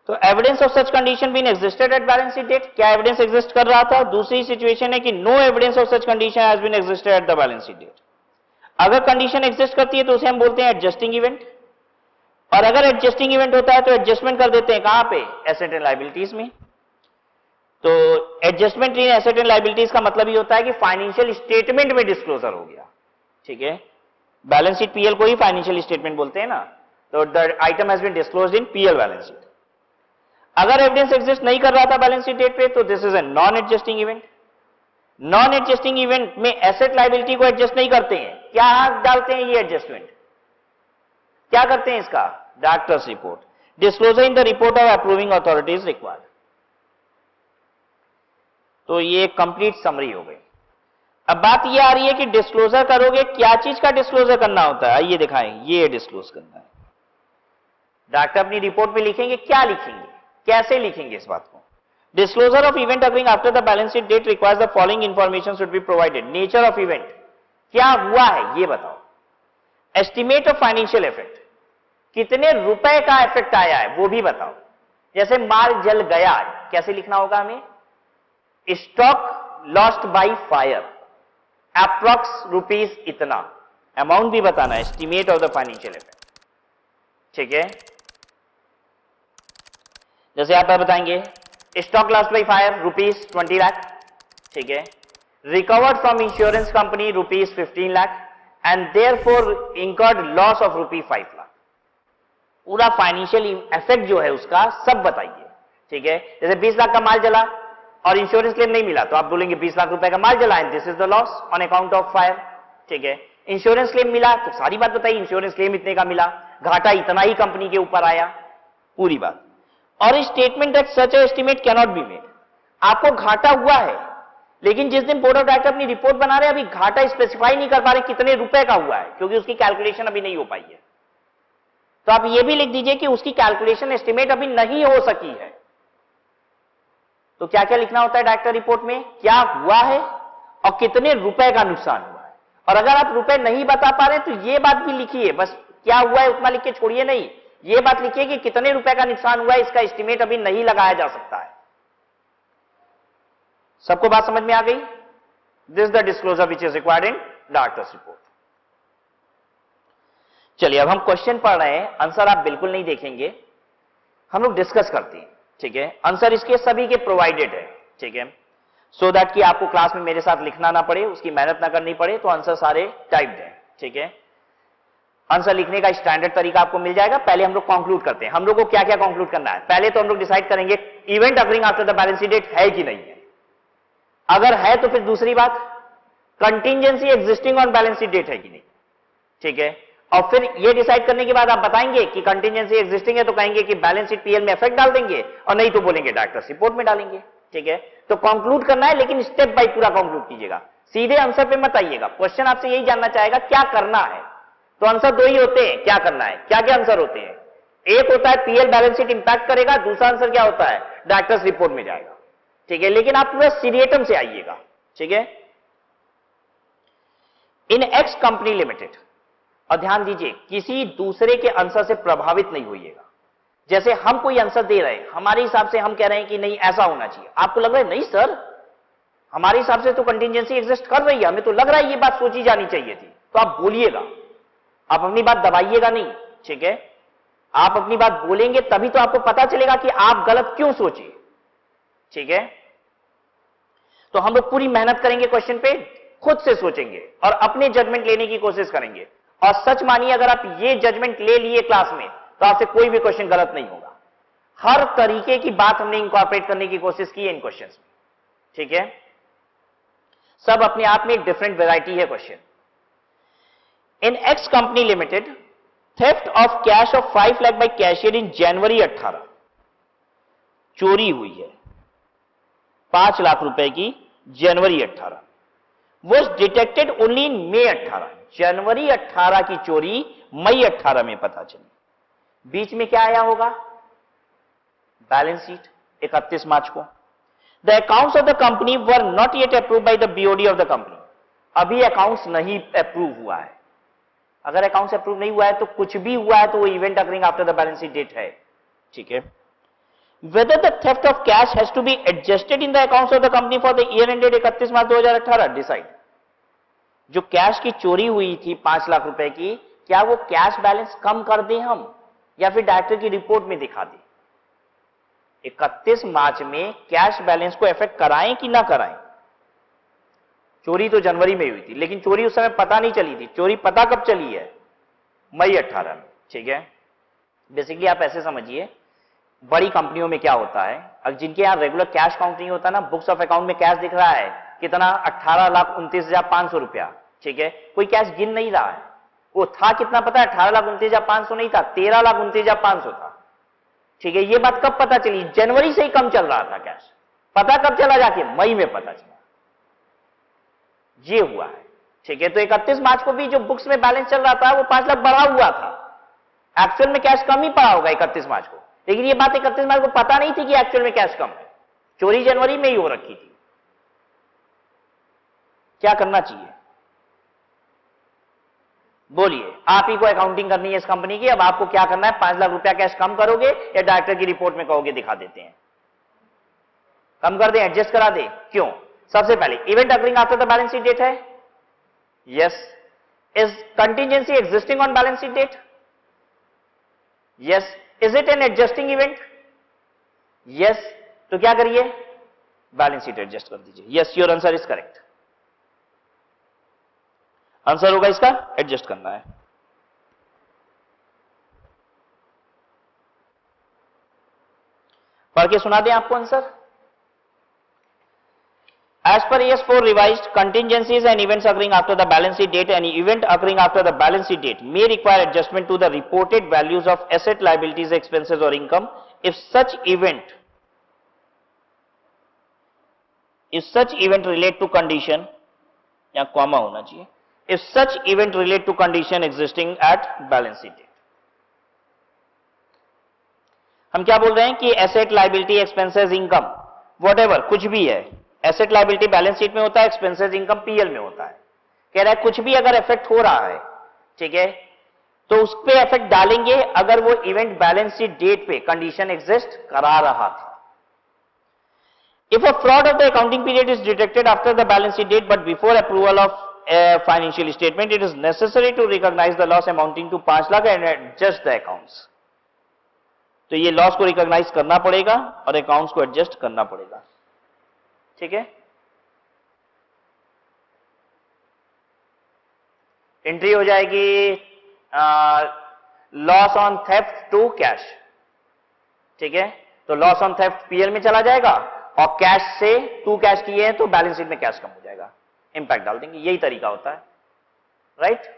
तो evidence of such condition been existed at balance sheet date, क्या एविडेंस एग्जिस्ट कर रहा था? दूसरी सिचुएशन है कि no evidence of such condition has been existed at the balance sheet date. अगर कंडीशन एग्जिस्ट करती है तो उसे हम बोलते हैं एडजस्टिंग इवेंट, और अगर एडजस्टिंग इवेंट होता है तो एडजस्टमेंट कर देते हैं कहां पे? एसेट एंड लायबिलिटीज में। तो adjustment in asset and liabilities का मतलब ये होता है कि फाइनेंशियल स्टेटमेंट में डिस्क्लोजर हो गया, ठीक है, बैलेंस शीट पीएल को ही फाइनेंशियल स्टेटमेंट बोलते हैं ना, तो the item has been disclosed in PL balance sheet. अगर एविडेंस एग्जिस्ट नहीं कर रहा था बैलेंस शीट डेट पे तो this is a non adjusting event. Non adjusting event में एसेट लायबिलिटी को एडजस्ट नहीं करते हैं, क्या डालते हैं ये एडजस्टमेंट? क्या करते हैं इसका? Directors report, disclosure in the report of approving authorities required. तो ये कंप्लीट समरी हो गई। अब बात ये आ रही है कि डिस्क्लोजर करोगे, क्या चीज का डिस्क्लोजर करना होता है? आइए दिखाएं, ये डिस्क्लोज करना है। डायरेक्टर अपनी रिपोर्ट में लिखेंगे, क्या लिखेंगे, कैसे लिखेंगे इस बात को? Disclosure of event occurring after the balance sheet date requires the following information should be provided. Nature of event, क्या हुआ है ये बताओ। एस्टिमेट ऑफ फाइनेंशियल इफेक्ट, कितने रुपए का इफेक्ट आया है वो भी बताओ। जैसे माल जल गया, कैसे लिखना होगा हमें? Stock lost by fire, approx rupees इतना, अमाउंट भी बताना, estimate of the financial effect, ठीक है। जैसे आप बताएंगे stock lost by fire rupees 20 lakh, ठीक है, recovered from insurance company rupees 15 lakh and therefore incurred loss of rupees 5 lakh. पूरा फाइनेंशियल इफेक्ट जो है उसका सब बताइए, ठीक है। जैसे 20 लाख का माल जला और इंश्योरेंस क्लेम नहीं मिला तो आप बोलेंगे 20 लाख रुपए का माल जला and this is the loss on account of fire, ठीक है। इंश्योरेंस क्लेम मिला तो सारी बात बताइए, इंश्योरेंस क्लेम इतने का मिला, घाटा इतना ही कंपनी के ऊपर आया, पूरी बात। और statement that such estimate can not be made, आपको घाटा हुआ है लेकिन जिस दिन बोर्ड ऑफ डायरेक्टर अपनी रिपोर्ट बना रहे अभी घाटा स्पेसिफाई नहीं कर पा रहे कितने रुपए का हुआ है, क्योंकि उसकी कैलकुलेशन अभी नहीं हो पाई है। तो आप ये भी लिख दीजिए कि उसकी कैलकुलेशन एस्टिमेट अभी नहीं हो सकी है। तो क्या क्या लिखना होता है डायरेक्टर रिपोर्ट में? क्या हुआ है और कितने रुपए का नुकसान हुआ है। और अगर आप रुपए नहीं बता पा रहे तो ये बात भी लिखिए, बस क्या हुआ है उतना लिख के छोड़िए नहीं, ये बात लिखिए कि कितने रुपए का नुकसान हुआ है, इसका एस्टिमेट अभी नहीं लगाया जा सकता है। सबको बात समझ में आ गई? This the disclosure which is required in directors report. चलिए अब हम क्वेश्चन पढ़ रहे हैं, आंसर आप बिल्कुल नहीं देखेंगे, हम लोग डिस्कस करते हैं, ठीक है। आंसर इसके सभी के प्रोवाइडेड है, ठीक है, सो दैट कि आपको क्लास में मेरे साथ लिखना ना पड़े, उसकी मेहनत ना करनी पड़े, तो आंसर सारे टाइप्ड हैं, ठीक है। आंसर लिखने का स्टैंडर्ड तरीका आपको मिल जाएगा। पहले हम लोग कंक्लूड करते हैं, हम लोग को क्या क्या कंक्लूड करना है। पहले तो हम लोग डिसाइड करेंगे event occurring after the balance sheet date है कि नहीं है। अगर है तो फिर दूसरी बात contingency existing on balance sheet date है कि नहीं, ठीक है। और फिर ये डिसाइड करने के बाद आप बताएंगे कि कंटिंजेंसी एग्जिस्टिंग है तो कहेंगे कि बैलेंस शीट पीएल में इफेक्ट डाल देंगे, और नहीं तो बोलेंगे डायरेक्टर्स रिपोर्ट में डालेंगे, ठीक है। तो कंक्लूड करना है, लेकिन स्टेप बाय पूरा कंक्लूड कीजिएगा, सीधे आंसर पे मत आइएगा। क्वेश्चन आपसे यही जानना चाहेगा क्या करना है, तो आंसर दो ही होते हैं, क्या करना है, क्या क्या आंसर होते हैं। एक होता है पीएल बैलेंस शीट इंपैक्ट करेगा, दूसरा आंसर क्या होता है डायरेक्टर्स रिपोर्ट में जाएगा, ठीक है। लेकिन आप पूरा सीरियटम से आइएगा, ठीक है। इन एक्स कंपनी लिमिटेड, और ध्यान दीजिए किसी दूसरे के आंसर से प्रभावित नहीं होइएगा। जैसे हम कोई आंसर दे रहे हैं, हमारे हिसाब से हम कह रहे हैं कि नहीं ऐसा होना चाहिए, आपको लग रहा है नहीं सर हमारे हिसाब से तो कंटिंजेंसी एग्जिस्ट कर रही है, हमें तो लग रहा है ये बात सोची जानी चाहिए थी, तो आप बोलिएगा, आप अपनी बात दबाइएगा नहीं, ठीक है। आप अपनी बात बोलेंगे तभी तो आपको पता चलेगा कि आप गलत क्यों सोचे, ठीक है। तो हम लोग पूरी मेहनत करेंगे क्वेश्चन पे, खुद से सोचेंगे और अपने जजमेंट लेने की कोशिश करेंगे। और सच मानिए अगर आप ये जजमेंट ले लिए क्लास में तो आपसे कोई भी क्वेश्चन गलत नहीं होगा। हर तरीके की बात हमने इंकॉर्पोरेट करने की कोशिश की है इन क्वेश्चंस में, ठीक है। सब अपने आप में एक डिफरेंट वैरायटी है question. In X company limited theft of cash of 5 lakh by cashier in January 18, चोरी हुई है 5 लाख रुपए की जनवरी 18, was detected only in May 18, जनवरी 18 की चोरी मई 18 में पता चली। बीच में क्या आया होगा बैलेंस शीट 31 मार्च को। The accounts of the company were not yet approve by the BOD of the company, अभी अकाउंट्स नहीं अप्रूव हुआ है। अगर अकाउंट्स अप्रूव नहीं हुआ है तो कुछ भी हुआ है तो वो event occurring after the balance sheet date है। ठीक है। Whether the theft of cash has to be adjusted in the accounts of the company for the year ended 31 मार्च 2018, डिसाइड। जो कैश की चोरी हुई थी 5 लाख रुपए की, क्या वो कैश बैलेंस कम कर दें हम या फिर डायरेक्टर की रिपोर्ट में दिखा दें? 31 मार्च में कैश बैलेंस को इफेक्ट कराएं कि ना कराएं? चोरी तो जनवरी में हुई थी, लेकिन चोरी उस समय पता नहीं चली थी। चोरी पता कब चली है? मई 18 में। ठीक है। बेसिकली आप ऐसे समझिए, बड़ी कंपनियों में क्या होता है, अब जिनके यहां रेगुलर कैश काउंट नहीं होता ना, बुक्स ऑफ अकाउंट में कैश दिख रहा है कितना, 18,29,500 रुपया। ठीक है। कोई कैश गिन नहीं रहा है। वो था कितना पता है? 18,29,500 नहीं था, 13,29,500 था। ठीक है। ये बात कब पता चली? जनवरी से ही कम चल रहा था कैश। पता कब चला? जाके मई में पता चला। ये हुआ है। ठीक है। तो 31 मार्च को भी जो बुक्स में बैलेंस चल रहा था वो 5 लाख बढ़ा हुआ था। एक्चुअल में कैश कम ही पड़ा होगा 31 मार्च को, लेकिन ये बात 31 मार्च को पता नहीं थी कि एक्चुअल में कैश कम है। चोरी जनवरी में ही हो रखी थी। क्या करना चाहिए? बोलिए, आप ही को अकाउंटिंग करनी है इस कंपनी की। अब आपको क्या करना है? 5 लाख रुपया कैश कम करोगे या डायरेक्टर की रिपोर्ट में कहोगे दिखा देते हैं? कम कर दें, एडजस्ट करा दें? क्यों? सबसे पहले event occurring after the balance sheet date है। Yes. Is contingency existing on balance sheet date? Yes. Is it an adjusting event? Yes. तो क्या करिए? बैलेंस शीट एडजस्ट कर दीजिए। Yes, your answer is correct. Answer होगा इसका एडजस्ट करना है। पढ़ के सुना दें आपको answer. As per AS4 revised, contingencies and events occurring after the balance sheet date and event occurring after the balance sheet date may require adjustment to the reported values of asset, liabilities, expenses or income if such event relate to condition, या कॉमा होना चाहिए, if such event relate to condition existing at balance sheet date। हम क्या बोल रहे हैं कि asset, liability, expenses, income, whatever कुछ भी है, एसेट लाइबिलिटी बैलेंस शीट में होता है, एक्सपेंसेस इनकम पीएल में होता है। कह रहा है कुछ भी अगर इफेक्ट हो रहा है, ठीक है, तो उस पे इफेक्ट डालेंगे अगर वो इवेंट बैलेंस शीट डेट पे कंडीशन एग्जिस्ट करा रहा था। If a fraud of the accounting period is detected after the balance sheet date but before approval of financial statement, it is necessary to recognise the loss amounting to 5 lakh and adjust the accounts. तो ये लॉस को रिकॉग्नाइज करना पड़ेगा और अकाउंट्स को एडजस्ट करना पड़ेगा। ठीक है। एंट्री हो जाएगी loss on theft to cash. ठीक है। तो लॉस ऑन थेफ्ट पीएल में चला जाएगा और कैश से टू कैश किए हैं तो बैलेंस शीट में कैश कम हो जाएगा, इंपैक्ट डाल देंगे। यही तरीका होता है, right.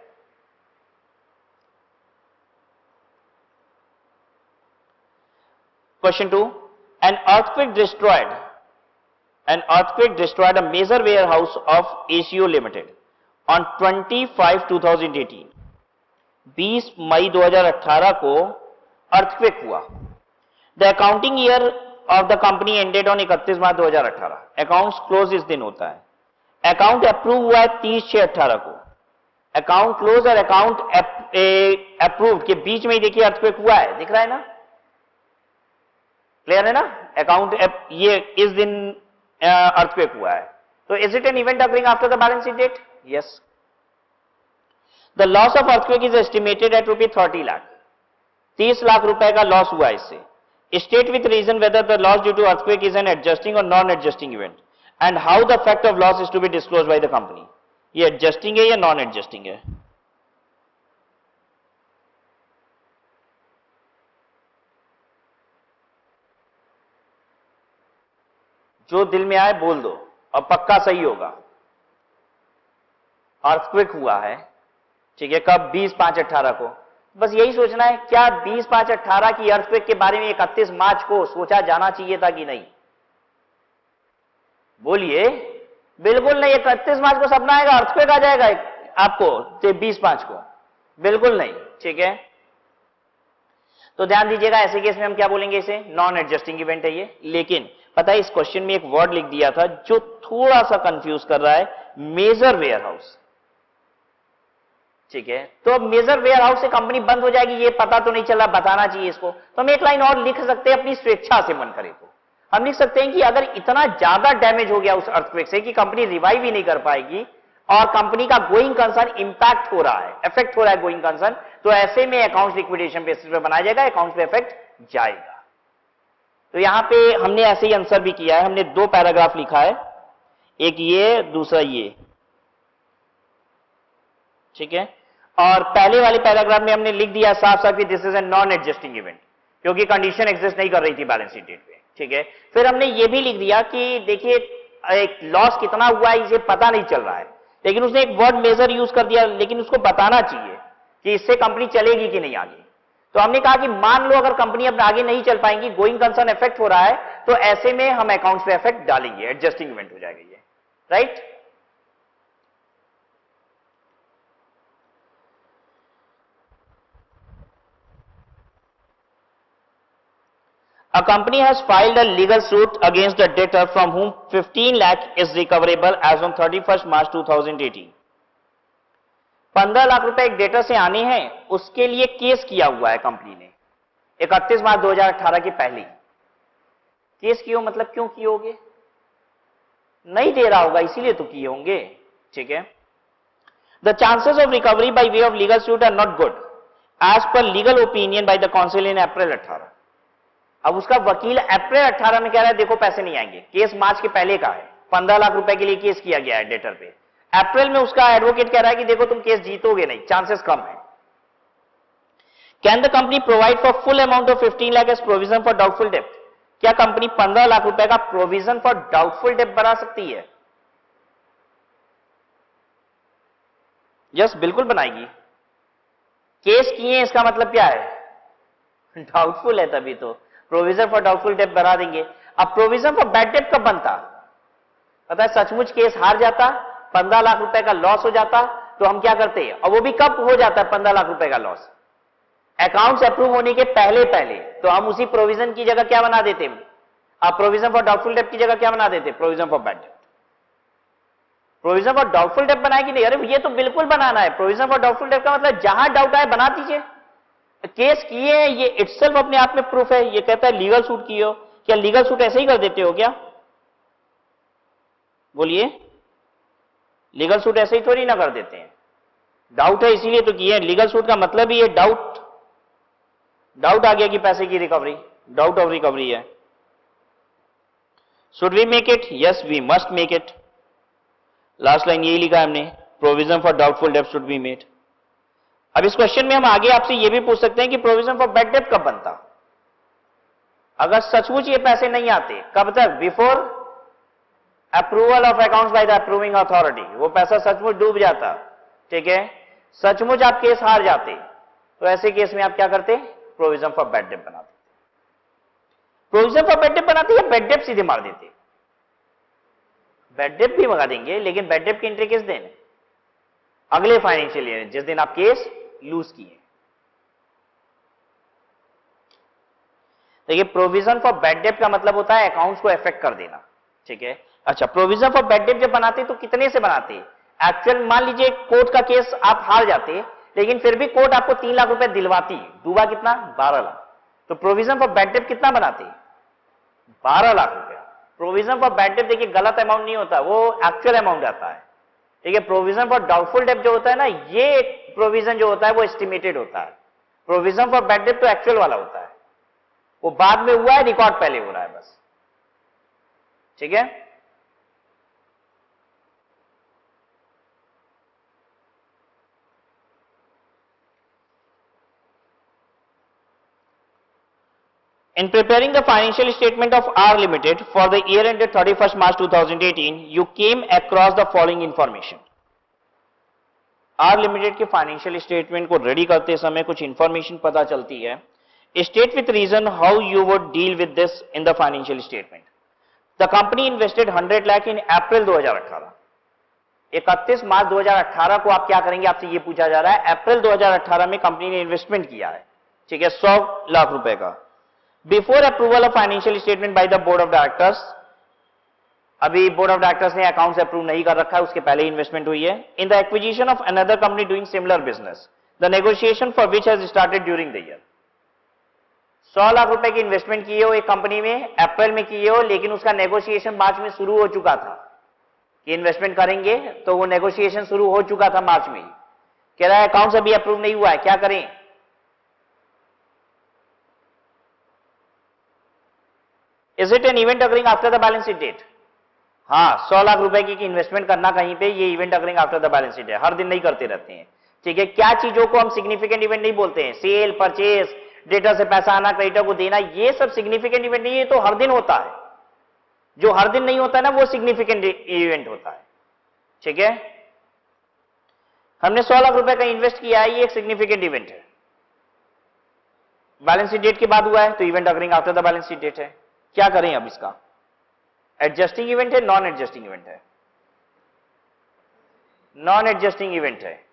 Question 2, an earthquake destroyed a major warehouse of ACO Limited on 25/2018। 20 मई 2018 को अर्थक्वेक हुआ। The accounting year of the company ended on 31 मार्च 2018। अकाउंट्स क्लोज इस दिन होता है। अकाउंट अप्रूव हुआ है 30/6/18 को। अकाउंट क्लोज और अकाउंट अप्रूव के बीच में ही देखिए अर्थक्वेक हुआ है, दिख रहा है ना, क्लियर है ना। अकाउंट ये इस दिन अर्थक्वेक हुआ है। तो is it an event occurring after the balance sheet date? Yes. The loss of earthquake is estimated at ₹30 lakh. 30 lakh रुपए का लॉस हुआ इससे। State with reason whether the loss due to earthquake is an adjusting और non adjusting event and how the fact of loss is to be disclose by the company. ये एडजस्टिंग है या नॉन एडजस्टिंग है? जो दिल में आए बोल दो और पक्का सही होगा। अर्थक्वेक हुआ है, ठीक है, कब? 20/5/18 को। बस यही सोचना है, क्या 20/5/18 की अर्थक्वेक के बारे में 31 मार्च को सोचा जाना चाहिए था कि नहीं? बोलिए। बिल्कुल नहीं। 31 मार्च को सपना आएगा अर्थक्वेक आ जाएगा आपको 20/5 को? बिल्कुल नहीं। ठीक है। तो ध्यान दीजिएगा, ऐसे केस में हम क्या बोलेंगे? इसे नॉन एडजस्टिंग इवेंट है ये। लेकिन पता है इस क्वेश्चन में एक वर्ड लिख दिया था जो थोड़ा सा कंफ्यूज कर रहा है, मेजर वेयर हाउस। ठीक है, तो मेजर वेयर हाउस से कंपनी बंद हो जाएगी, ये पता तो नहीं चला, बताना चाहिए इसको। तो हम एक लाइन और लिख सकते हैं अपनी स्वेच्छा से मन करे तो। हम लिख सकते हैं कि अगर इतना ज्यादा डैमेज हो गया उस अर्थक्वेक से कि कंपनी रिवाइव ही नहीं कर पाएगी और कंपनी का गोइंग कंसर्न इंपैक्ट हो रहा है, इफेक्ट हो रहा है गोइंग कंसर्न, तो ऐसे में अकाउंट्स लिक्विडेशन बेसिस पे बनाया जाएगा, अकाउंट्स पे इफेक्ट जाएगा। तो यहां पे हमने ऐसे ही आंसर भी किया है, हमने 2 पैराग्राफ लिखा है, एक ये दूसरा ये। ठीक है, और पहले वाले पैराग्राफ में हमने लिख दिया साफ साफ कि this is a non adjusting event, क्योंकि कंडीशन एग्जिस्ट नहीं कर रही थी बैलेंस शीट डेट पे। ठीक है, फिर हमने ये भी लिख दिया कि देखिए एक लॉस कितना हुआ है इसे पता नहीं चल रहा है, लेकिन उसने एक वर्ड मेजर यूज कर दिया, लेकिन उसको बताना चाहिए कि इससे कंपनी चलेगी कि नहीं आगे। तो हमने कहा कि मान लो अगर कंपनी अब आगे नहीं चल पाएंगी, गोइंग कंसर्न इफेक्ट हो रहा है, तो ऐसे में हम अकाउंट्स पे इफेक्ट डालेंगे, एडजस्टिंग इवेंट हो जाएगा ये, right. A company has filed a legal suit against the debtor from whom 15 lakh is recoverable as on 31st March 2018. 15 lakh रुपए एक डेटर से आने हैं, उसके लिए केस किया हुआ है कंपनी ने 31 मार्च 2018 के पहले। केस किए मतलब क्यों किए होंगे? नहीं दे रहा होगा इसीलिए तो किए होंगे। ठीक है, the chances of recovery by way of legal suit are not good as per legal opinion by the counsel in April 18। अब उसका वकील अप्रैल 18 में कह रहा है देखो पैसे नहीं आएंगे, केस मार्च के पहले का है, 15 लाख रुपए के लिए केस किया गया है डेटर पे। अप्रैल में उसका एडवोकेट कह रहा है कि देखो तुम केस जीतोगे नहीं, चांसेस कम है। Can the company provide for full amount of 15 lakh as provision for doubtful डेब्ट? क्या कंपनी 15 लाख रुपए का प्रोविजन फॉर डाउटफुल डेब्ट बना सकती है? यस, बिल्कुल बनाएगी। केस किए इसका मतलब क्या है? डाउटफुल है, तभी तो प्रोविजन फॉर डाउटफुल डेब्ट बना देंगे। अब प्रोविजन फॉर बैड डेब्ट कब बनता? पता है, सचमुच केस हार जाता, 15 लाख रुपए का लॉस हो जाता, तो हम क्या करते हैं? और वो भी कब हो जाता है 15 लाख रुपए का लॉस? अकाउंट्स अप्रूव होने के पहले पहले। तो हम उसी प्रोविजन की जगह क्या बना देते हैं? अब प्रोविजन फॉर डाउटफुल डेब्ट की जगह क्या बना देते? प्रोविजन फॉर बैड डेब्ट। प्रोविजन फॉर डाउटफुल डेब्ट बनाए कि नहीं? अरे ये तो बिल्कुल बनाना है। प्रोविजन फॉर डाउटफुल डेब्ट का मतलब जहां डाउट आए बना दीजिए। केस किए हैं, ये इटसेल्फ अपने आप में प्रूफ है। ये कहता है लीगल सूट किए हो, क्या लीगल सूट ऐसे ही कर देते हो क्या? बोलिए, लीगल सूट ऐसे ही थोड़ी ना कर देते हैं। डाउट है इसीलिए तो किए हैं। लीगल सूट का मतलब ही ये डाउट आ गया कि पैसे की रिकवरी, डाउट ऑफ रिकवरी है। Should we make it? Yes, we must make it. Last line यही लिखा है हमने, प्रोविजन फॉर डाउटफुल डेब्ट शुड बी मेड। अब इस क्वेश्चन में हम आगे आपसे यह भी पूछ सकते हैं कि प्रोविजन फॉर बैड डेब्ट कब बनता? अगर सचमुच ये पैसे नहीं आते, कब तक? Before approval of accounts by the approving authority. वो पैसा सचमुच डूब जाता, ठीक है, सचमुच आप केस हार जाते, तो ऐसे केस में आप क्या करते? प्रोविजन फॉर बैड डेब्ट बनाते। प्रोविजन फॉर बैड डेब्ट बनाते या बैड डेब्ट सीधे मार देते? बैड डेब्ट भी मंगा देंगे, लेकिन बैड डेब्ट की एंट्री किस दिन? अगले फाइनेंशियल ईयर, जिस दिन आप केस लूज किए। देखिए, प्रोविजन फॉर बैड डेब्ट का मतलब होता है अकाउंट्स को अफेक्ट कर देना, ठीक है। अच्छा, प्रोविजन फॉर बैड डेब्ट जब बनाते तो कितने से बनाते? एक्चुअल मान लीजिए कोर्ट का केस आप हार जाते, लेकिन फिर भी कोर्ट आपको 3 लाख रुपए दिलवाती, डूबा कितना? 12 लाख। तो प्रोविजन फॉर बैड डेब्ट कितना बनाते? 12 लाख रुपया। प्रोविजन फॉर बैड डेब्ट देखिए गलत अमाउंट नहीं होता, वो एक्चुअल अमाउंट आता है, ठीक है। प्रोविजन फॉर डाउटफुल डेब्ट जो होता है ना, ये प्रोविजन जो होता है वो एस्टिमेटेड होता है। प्रोविजन फॉर बैड डेब्ट तो एक्चुअल वाला होता है, वो बाद में हुआ है, रिकॉर्ड पहले हो रहा है बस, ठीक है। In preparing the financial statement of R Limited for the year ended 31st March 2018, you came across the following information. R Limited के फाइनेंशियल स्टेटमेंट को रेडी करते समय कुछ इंफॉर्मेशन पता चलती है। State with reason how you would deal with this in the financial statement. The company invested 100 lakh in April 2018। 31 मार्च 2018 को आप क्या करेंगे, आपसे ये पूछा जा रहा है। अप्रैल 2018 में कंपनी ने इन्वेस्टमेंट किया है, ठीक है, 100 लाख रुपए का। Before approval of financial statement by the board of directors, अभी बोर्ड ऑफ डायरेक्टर्स ने अकाउंट्स अप्रूव नहीं कर रखा है, उसके पहले ही इन्वेस्टमेंट हुई है। In the acquisition of another company doing similar business, the negotiation for which has started during the year. 100 lakh रुपए की इन्वेस्टमेंट किए हो एक कंपनी में, अप्रैल में किए हो, लेकिन उसका नेगोशिएशन मार्च में शुरू हो चुका था कि इन्वेस्टमेंट करेंगे, तो वो नेगोशिएशन शुरू हो चुका था मार्च में ही। कह रहा है अकाउंट्स अभी अप्रूव नहीं हुआ है, क्या करें? Is it an event occurring after the balance sheet date? हाँ, 100 लाख रुपए की इन्वेस्टमेंट करना कहीं पे, ये event occurring after the balance sheet है, हर दिन नहीं करते रहते हैं। ठीक है, क्या चीजों को हम सिग्निफिकेंट इवेंट नहीं बोलते हैं? सेल, परचेस, डेटर से पैसा आना, क्रेडिटर को देना, ये सब सिग्निफिकेंट इवेंट नहीं है, तो हर दिन होता है। जो हर दिन नहीं होता है ना, वो सिग्निफिकेंट इवेंट होता है। ठीक है, हमने 100 लाख रुपए का इन्वेस्ट किया है, ये एक सिग्निफिकेंट इवेंट है। बैलेंस शीट डेट के बाद हुआ है, तो event occurring after the balance sheet date है। क्या करें अब इसका? एडजस्टिंग इवेंट है, नॉन एडजस्टिंग इवेंट है? नॉन एडजस्टिंग इवेंट है।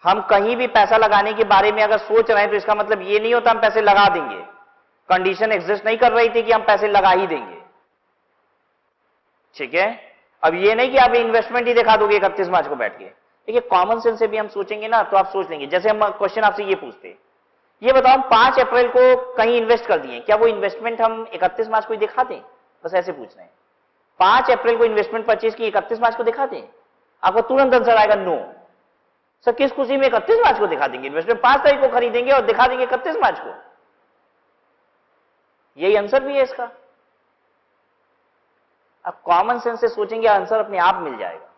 हम कहीं भी पैसा लगाने के बारे में अगर सोच रहे हैं, तो इसका मतलब ये नहीं होता हम पैसे लगा देंगे। कंडीशन एग्जिस्ट नहीं कर रही थी कि हम पैसे लगा ही देंगे। ठीक है, अब ये नहीं कि आप इन्वेस्टमेंट ही दिखा दोगे 31 मार्च को बैठ के। देखिए, कॉमन सेंस से भी हम सोचेंगे ना, तो आप सोच लेंगे। जैसे हम क्वेश्चन आपसे ये पूछते, ये बताओ 5 अप्रैल को कहीं इन्वेस्ट कर दिए, क्या वो इन्वेस्टमेंट हम 31 मार्च को ही दिखा दें? बस ऐसे पूछ रहे हैं। 5 अप्रैल को इन्वेस्टमेंट परचेज की, 31 मार्च को दिखा दें? आपको तुरंत आंसर आएगा नो। सर किस खुशी में 31 मार्च को दिखा देंगे? इन्वेस्टमेंट 5 तारीख को खरीदेंगे और दिखा देंगे 31 मार्च को। यही आंसर भी है इसका। आप कॉमन सेंस से सोचेंगे, आंसर अपने आप मिल जाएगा।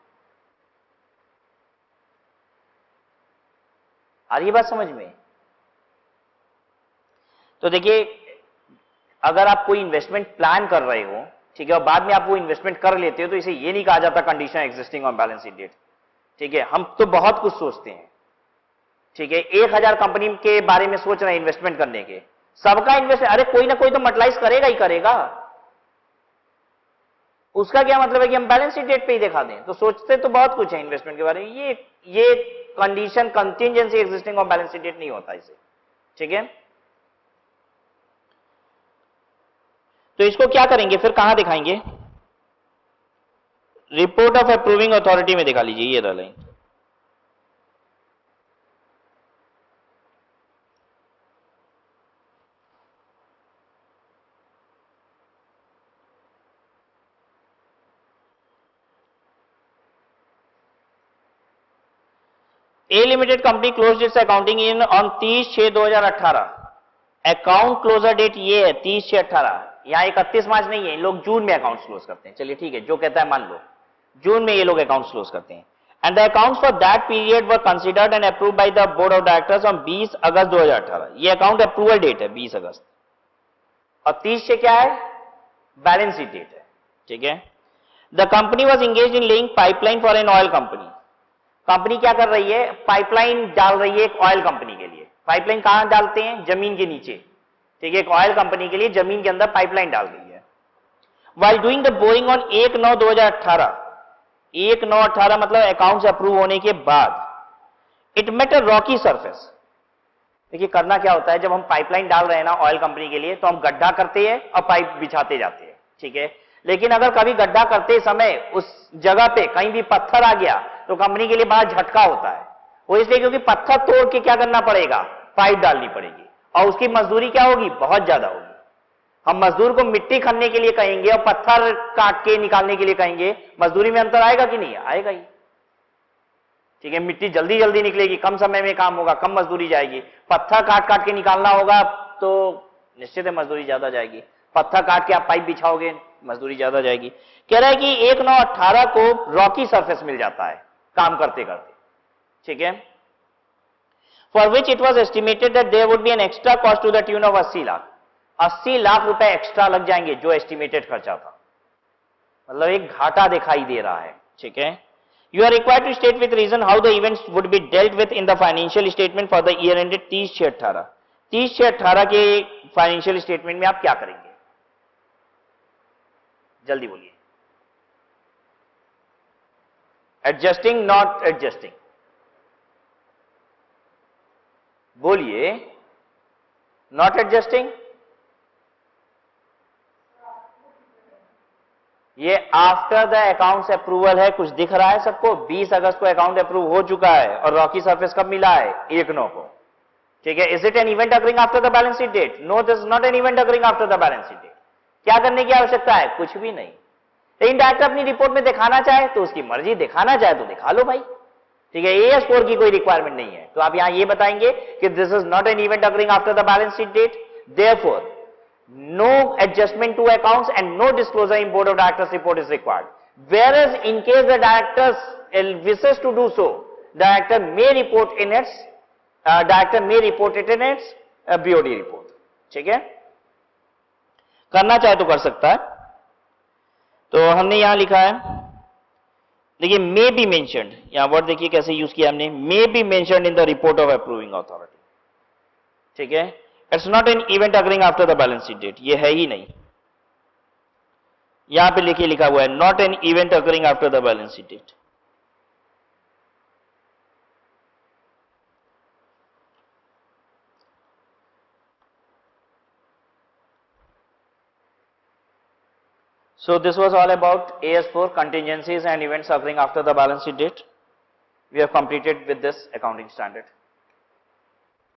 आ रही बात समझ में? तो देखिए, अगर आप कोई इन्वेस्टमेंट प्लान कर रहे हो, ठीक है, और बाद में आप वो इन्वेस्टमेंट कर लेते हो, तो इसे ये नहीं कहा जाता condition existing on balance sheet date. ठीक है, हम तो बहुत कुछ सोचते हैं। ठीक है, 1000 कंपनी के बारे में सोच रहे हैं इन्वेस्टमेंट करने के, सबका इन्वेस्टमेंट, अरे कोई ना कोई तो मटलाइज करेगा ही करेगा। उसका क्या मतलब है कि हम बैलेंस शीट डेट पे ही दिखा दें? तो सोचते तो बहुत कुछ है इन्वेस्टमेंट के बारे में। ये condition contingency existing on balance sheet date नहीं होता इसे। ठीक है, तो इसको क्या करेंगे फिर, कहां दिखाएंगे? रिपोर्ट ऑफ अप्रूविंग अथॉरिटी में दिखा लीजिए, ये line. A limited company close its accounting in on 30/6/2018। Account closure date ये है 30/6/18। यहां 31 मार्च नहीं है, लोग जून में अकाउंट क्लोज करते हैं। चलिए ठीक है, जो कहता है मान लो, जून में ये लोग अकाउंट क्लोज करते हैं। And the accounts for that period were considered and approved by the board of directors on 20 अगस्त 2018। ये अकाउंट अप्रूवल डेट है 20 अगस्त, और 30 से क्या है? बैलेंस शीट डेट है। ठीक है, the company was engage in laying pipeline for an oil company. Company क्या कर रही है? पाइपलाइन डाल रही है एक ऑयल कंपनी के लिए। पाइपलाइन कहां डालते हैं? जमीन के नीचे। ठीक है, एक ऑयल कंपनी के लिए जमीन के अंदर पाइपलाइन डाल रही है। While doing the boring on 1/9/2018, 1/9/18 मतलब अकाउंट्स अप्रूव होने के बाद, it met a rocky surface. देखिए, करना क्या होता है, जब हम पाइपलाइन डाल रहे हैं ना ऑयल कंपनी के लिए, तो हम गड्ढा करते हैं और पाइप बिछाते जाते हैं। ठीक है, लेकिन अगर कभी गड्ढा करते समय उस जगह पे कहीं भी पत्थर आ गया, तो कंपनी के लिए बड़ा झटका होता है। वो इसलिए क्योंकि पत्थर तोड़ के क्या करना पड़ेगा? पाइप डालनी पड़ेगी, और उसकी मजदूरी क्या होगी? बहुत ज्यादा होगी। हम मजदूर को मिट्टी खनने के लिए कहेंगे और पत्थर काट के निकालने के लिए कहेंगे, मजदूरी में अंतर आएगा कि नहीं? आएगा ही। ठीक है, मिट्टी जल्दी जल्दी निकलेगी, कम समय में काम होगा, कम मजदूरी जाएगी। पत्थर काट काट के निकालना होगा, तो निश्चित है मजदूरी ज्यादा जाएगी। पत्थर काट के आप पाइप बिछाओगे, मजदूरी ज्यादा जाएगी। कह रहा है कि 1/9/18 को रॉकी सरफेस मिल जाता है काम करते करते। ठीक है, for which it was estimated that there would be an extra cost to the tune of 80 lakh. 80 lakh रुपए एक्स्ट्रा लग जाएंगे, जो एस्टिमेटेड खर्चा था। मतलब एक घाटा दिखाई दे रहा है। ठीक है, you are required to state with reason how the events would be dealt with in the financial statement for the year ended 30/6/18। 30/6/18 के फाइनेंशियल स्टेटमेंट में आप क्या करेंगे? जल्दी बोलिए। Adjusting, not adjusting? बोलिए। Not adjusting? ये आफ्टर द अकाउंट्स अप्रूवल है, कुछ दिख रहा है सबको? 20 अगस्त को अकाउंट अप्रूव हो चुका है और रॉकी सरफेस कब मिला है? 1/9 को, ठीक है। Is it an event occurring after the balance sheet date? No, this is not an event occurring after the balance sheet date. क्या करने की आवश्यकता है? कुछ भी नहीं। लेकिन डायरेक्टर अपनी रिपोर्ट में दिखाना चाहे तो उसकी मर्जी, दिखाना चाहे तो दिखा लो भाई, ठीक है। एएस 4 की कोई रिक्वायरमेंट नहीं है। तो आप यहां ये बताएंगे कि this is not an event occurring after the balance sheet date, therefore no adjustment to accounts and no disclosure in board of directors report is required. Whereas in case the directors wishes to do so, director may report it in its BOD report, ठीक है। करना चाहे तो कर सकता है। तो हमने यहां लिखा है, देखिए may be mentioned, यहां वर्ड देखिए कैसे यूज किया हमने, may be mentioned in the report of approving authority, ठीक है। It's not an event occurring after the balance sheet date, ये है ही नहीं। यहां पे लिखिए, लिखा हुआ है not an event occurring after the balance sheet date. So this was all about AS4 contingencies and events occurring after the balance sheet date. We have completed with this accounting standard.